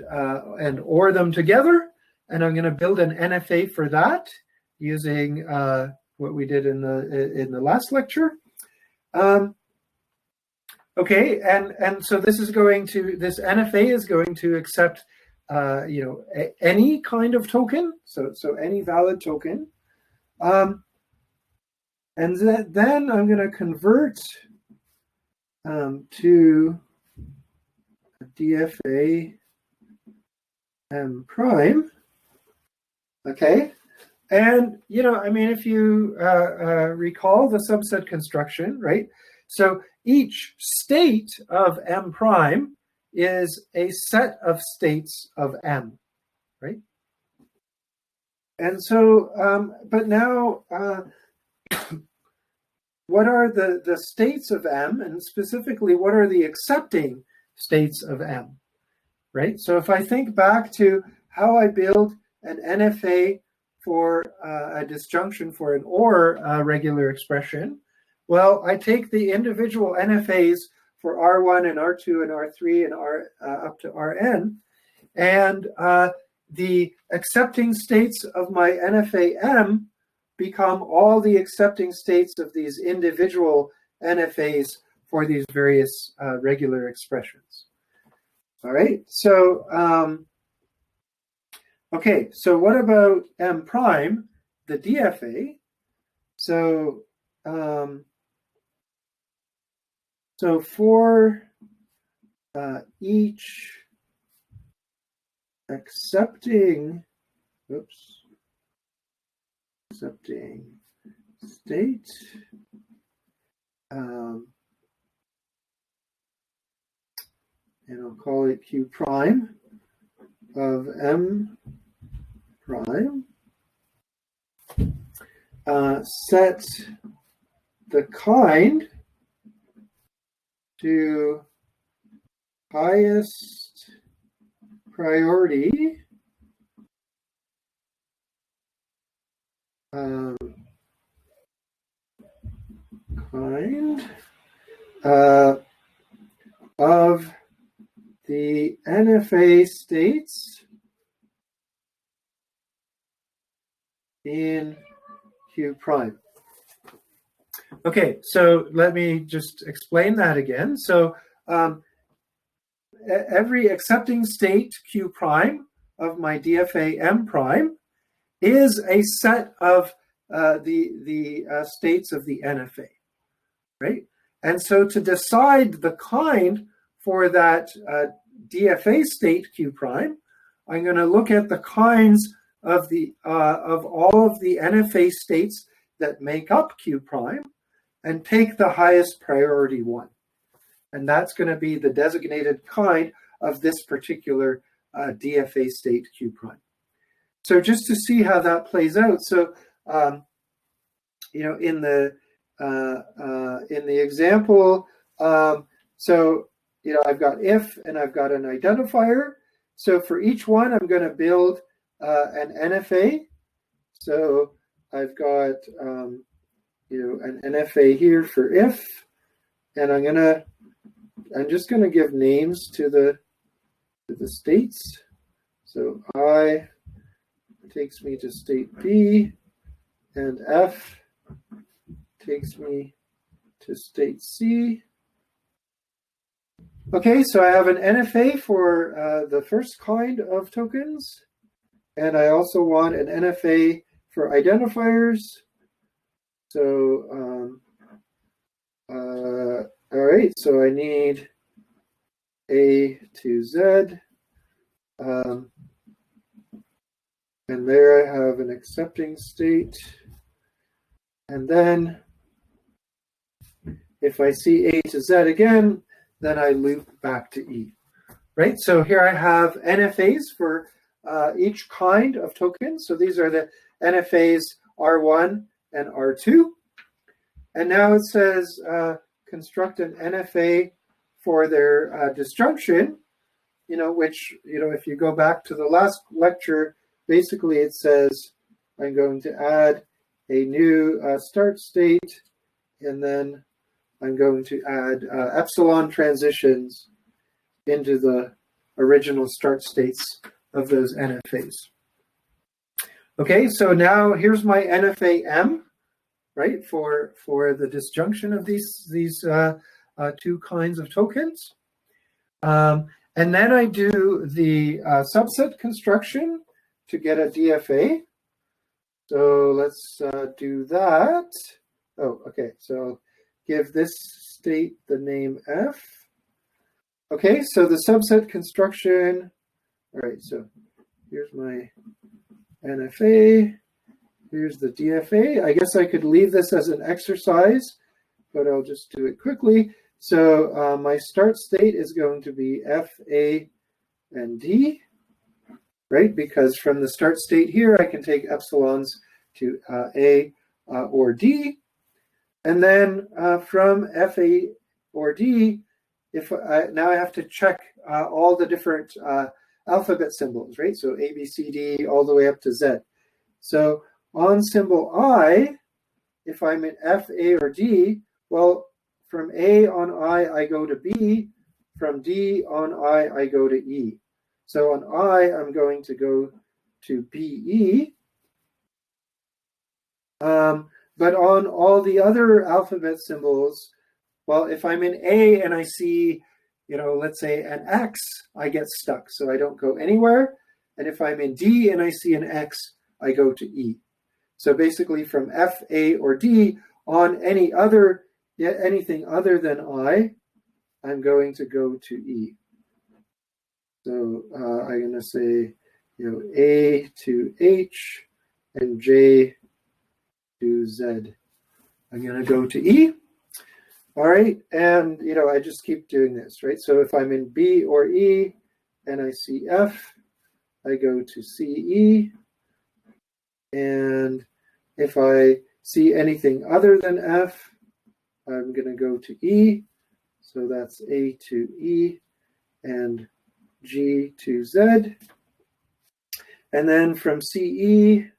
OR them together, and I'm going to build an NFA for that using what we did in the last lecture. Okay, and so this NFA is going to accept any kind of token, so any valid token. And then I'm going to convert to DFA M prime. Okay, and if you recall the subset construction, right? So each state of M prime is a set of states of M, right? And so, but now, what are the states of M, and specifically, what are the accepting states of M, right? So if I think back to how I build an NFA for a disjunction for an OR regular expression, well, I take the individual NFAs for R1 and R2 and R3 and R up to Rn, and the accepting states of my NFA M become all the accepting states of these individual NFAs for these various regular expressions. All right, so okay, so what about M prime, the DFA? So so for each accepting state, and I'll call it Q prime of M prime, set the kind to highest priority kind of the NFA states in Q prime. Okay, so let me just explain that again. So every accepting state Q prime of my DFA M prime is a set of the states of the NFA, right? And so to decide the kind for that DFA state Q prime, I'm going to look at the kinds of all of the NFA states that make up Q prime and take the highest priority one. And that's going to be the designated kind of this particular DFA state Q prime. So just to see how that plays out, so in the example, so I've got if and I've got an identifier. So for each one, I'm going to build an NFA. So I've got an NFA here for if, and I'm just going to give names to the states. So I takes me to state B, and F takes me to state C. Okay, so I have an NFA for the first kind of tokens, and I also want an NFA for identifiers. So, all right, so I need A to Z. And there I have an accepting state. And then if I see A to Z again, then I loop back to E, right? So here I have NFAs for each kind of token. So these are the NFAs R1 and R2. And now it says construct an NFA for their disjunction, which, if you go back to the last lecture, basically it says I'm going to add a new start state, and then I'm going to add epsilon transitions into the original start states of those NFAs. Okay, so now here's my NFA-M, right, for the disjunction of these two kinds of tokens. And then I do the subset construction to get a DFA. So let's do that. Oh, okay, so give this state the name F. Okay, so the subset construction, all right, so here's my NFA, here's the DFA. I guess I could leave this as an exercise, but I'll just do it quickly. So my start state is going to be F, A, and D, right? Because from the start state here, I can take epsilons to A or D. And then from F, A, or D, now I have to check all the different alphabet symbols, right? So A, B, C, D, all the way up to Z. So on symbol I, if I'm in F, A, or D, well, from A on I go to B. From D on I go to E. So on I, I'm going to go to BE. But on all the other alphabet symbols, well, if I'm in A and I see, let's say an X, I get stuck, so I don't go anywhere. And if I'm in D and I see an X, I go to E. So basically from F, A, or D on anything other than I'm going to go to E. So I'm going to say, A to H and J to Z. I'm going to go to E. All right, and I just keep doing this, right? So if I'm in B or E and I see F, I go to CE. And if I see anything other than F, I'm going to go to E. So that's A to E and G to Z. And then from CE,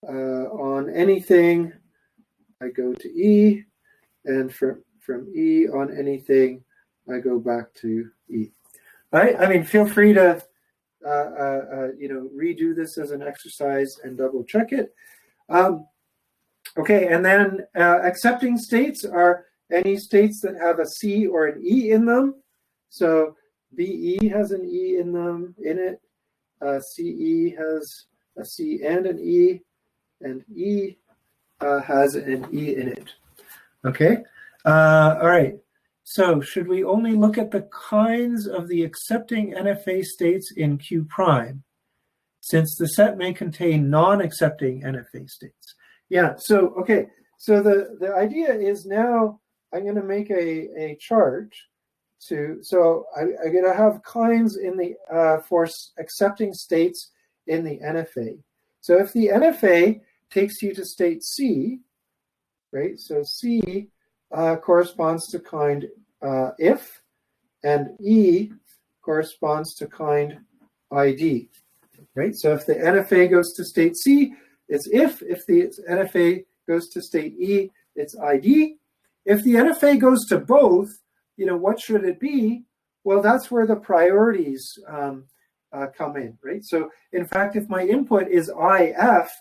on anything, I go to E, and from E on anything, I go back to E. All right. I mean, feel free to redo this as an exercise and double check it. Okay, and then accepting states are any states that have a C or an E in them. So BE has an E in it. CE has a C and an E, and E has an E in it. Okay, all right. So should we only look at the kinds of the accepting NFA states in Q prime, since the set may contain non-accepting NFA states? Yeah, so, okay. So the idea is now I'm going to make a chart so I'm going to have kinds in the for accepting states in the NFA. So if the NFA takes you to state C, right? So C corresponds to kind if, and E corresponds to kind ID, right? So if the NFA goes to state C, it's if the NFA goes to state E, it's ID. If the NFA goes to both, what should it be? Well, that's where the priorities come in, right? So in fact, if my input is IF,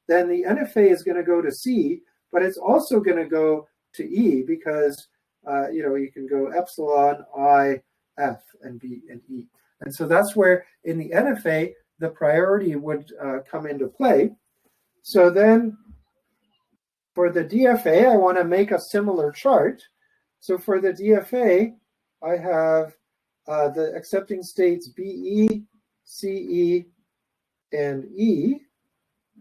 then the NFA is going to go to C, but it's also going to go to E because, you can go epsilon, I, F, and B, and E. And so that's where in the NFA, the priority would come into play. So then for the DFA, I want to make a similar chart. So for the DFA, I have the accepting states BE, CE, and E.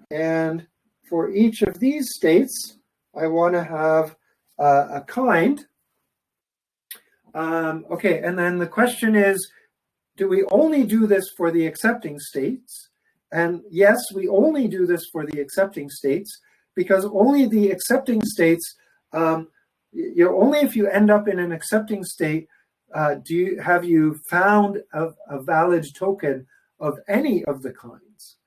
And for each of these states, I want to have a kind. Okay, and then the question is, do we only do this for the accepting states? And yes, we only do this for the accepting states because only the accepting states, only if you end up in an accepting state have you found a valid token of any of the kinds?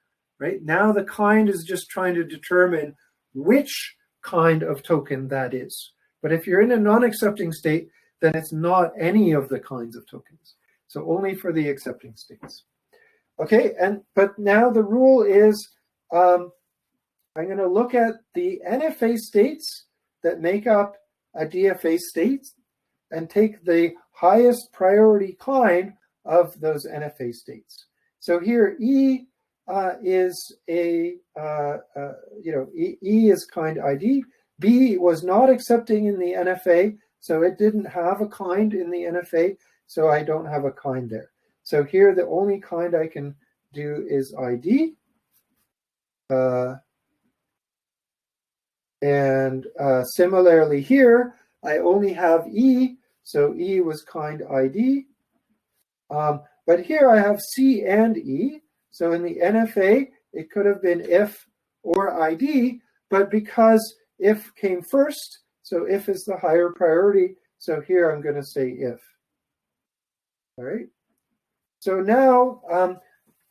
Right now, the kind is just trying to determine which kind of token that is. But if you're in a non-accepting state, then it's not any of the kinds of tokens. So only for the accepting states. Okay, but now the rule is I'm going to look at the NFA states that make up a DFA state and take the highest priority kind of those NFA states. So here E is E is kind ID. B was not accepting in the NFA, so it didn't have a kind in the NFA, so I don't have a kind there. So here the only kind I can do is ID. Similarly here, I only have E, so E was kind ID. But here I have C and E. So in the NFA, it could have been if or ID, but because if came first, so if is the higher priority, so here I'm going to say if. All right. So now,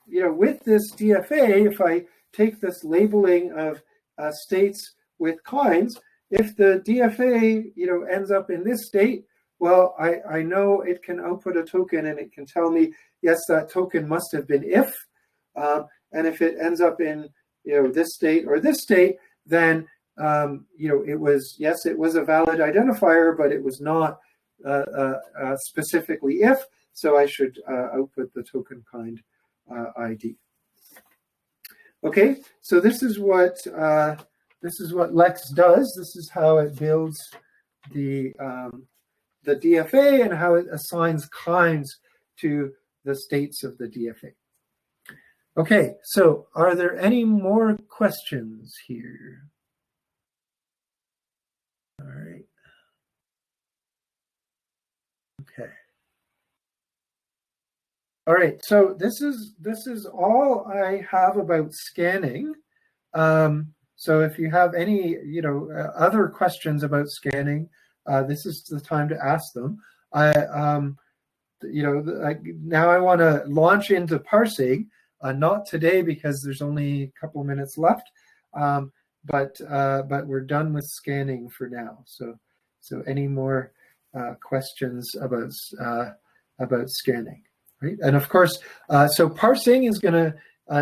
with this DFA, if I take this labeling of states with kinds, if the DFA, ends up in this state, well, I know it can output a token and it can tell me, yes, that token must have been if. And if it ends up in, this state or this state, then, it was, yes, it was a valid identifier, but it was not specifically if. So I should output the token kind ID. Okay, so this is what Lex does. This is how it builds the DFA and how it assigns kinds to the states of the DFA. Okay, so are there any more questions here? All right. Okay. All right, so this is all I have about scanning. So if you have any other questions about scanning, this is the time to ask them. Now I want to launch into parsing. Not today because there's only a couple of minutes left, but we're done with scanning for now. So any more questions about scanning? Right? And of course, so parsing is going to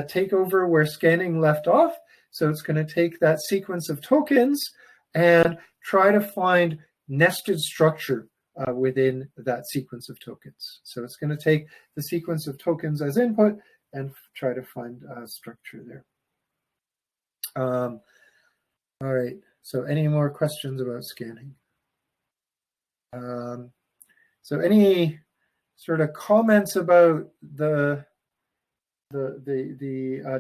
take over where scanning left off. So it's going to take that sequence of tokens and try to find nested structure within that sequence of tokens. So it's going to take the sequence of tokens as input and try to find structure there. All right. So any more questions about scanning? So any sort of comments about the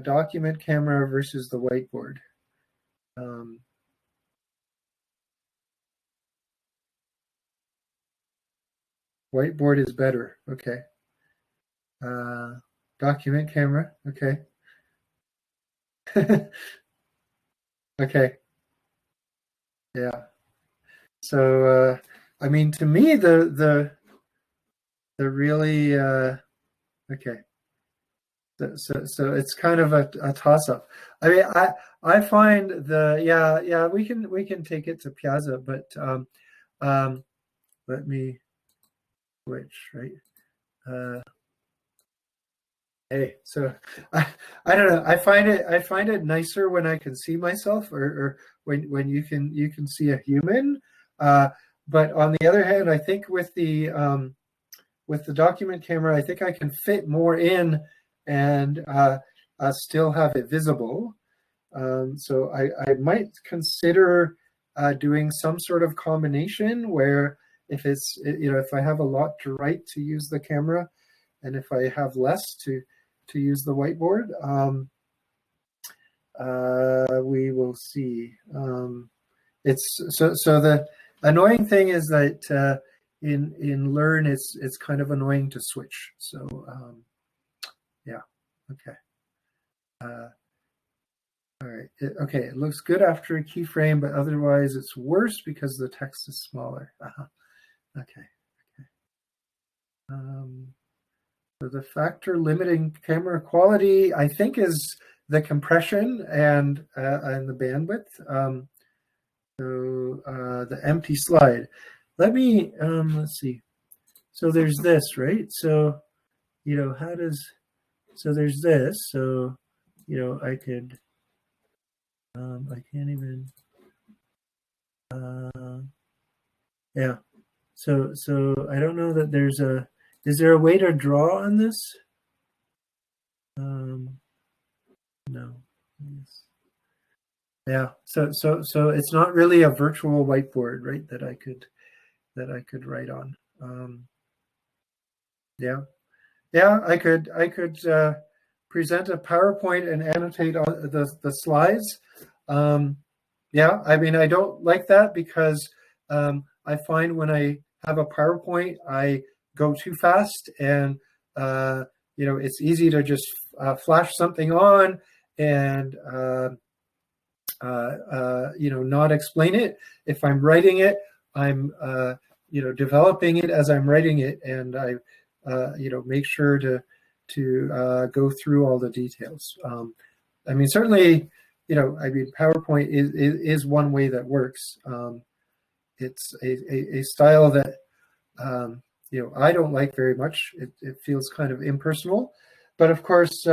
document camera versus the whiteboard? Whiteboard is better. Okay. Document camera. Okay. Okay. Yeah. So I mean, to me, the really okay. So it's kind of a toss up. I mean, I find we can take it to Piazza, but let me switch, right? Hey, so I don't know. I find it nicer when I can see myself, or when you can see a human. But on the other hand, I think with the document camera, I think I can fit more in and still have it visible. So I might consider doing some sort of combination where if I have a lot to write to use the camera, and if I have less to use the whiteboard, we will see. It's so the annoying thing is that in Learn it's kind of annoying to switch. So yeah, okay. All right. Okay, it looks good after a keyframe, but otherwise it's worse because the text is smaller. Okay. So the factor limiting camera quality, I think, is the compression and the bandwidth. So the empty slide. Let me let's see. So there's this, right? So how does so there's this. So I could I can't even yeah. So I don't know that there's a. Is there a way to draw on this? No. Yes. Yeah. So it's not really a virtual whiteboard, right? That I could write on. Yeah. Yeah. I could present a PowerPoint and annotate on the slides. Yeah. I mean, I don't like that because I find when I have a PowerPoint, I go too fast, and it's easy to just flash something on and not explain it. If I'm writing it, I'm developing it as I'm writing it, and I make sure to go through all the details. I mean, certainly, PowerPoint is one way that works. It's a style that I don't like very much. It feels kind of impersonal, but of course,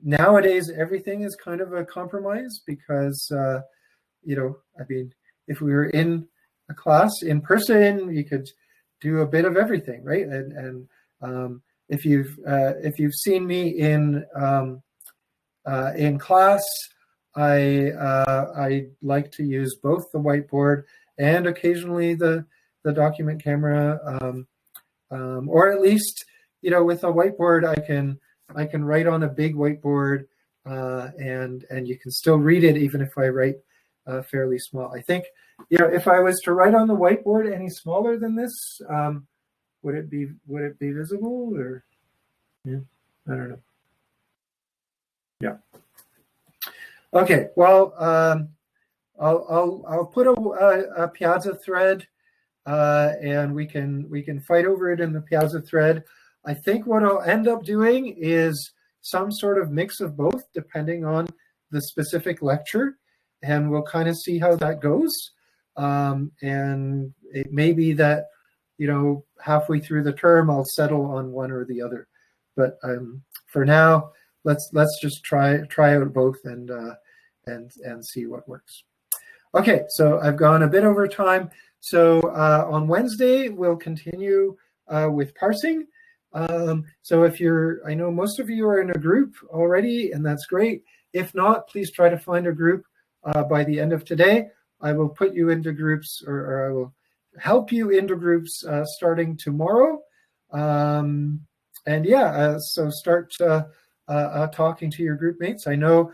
nowadays everything is kind of a compromise because I mean, if we were in a class in person, you could do a bit of everything, right? And if you've seen me in class, I like to use both the whiteboard and occasionally the document camera, or at least with a whiteboard I can write on a big whiteboard, and you can still read it even if I write fairly small. I think if I was to write on the whiteboard any smaller than this, would it be visible, or yeah, I don't know. Yeah. Okay. Well, I'll put a Piazza thread, and we can fight over it in the Piazza thread. I think what I'll end up doing is some sort of mix of both, depending on the specific lecture, and we'll kind of see how that goes. And it may be that halfway through the term I'll settle on one or the other, but for now, let's just try out both and see what works. Okay, so I've gone a bit over time. So on Wednesday, we'll continue with parsing. So I know most of you are in a group already, and that's great. If not, please try to find a group by the end of today. I will put you into groups, or I will help you into groups starting tomorrow. And yeah, so start talking to your group mates. I know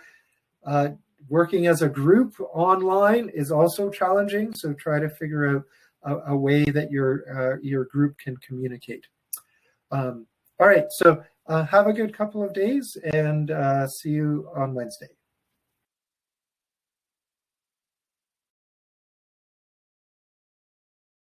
working as a group online is also challenging, so try to figure out a way that your group can communicate. All right, so have a good couple of days, and see you on Wednesday.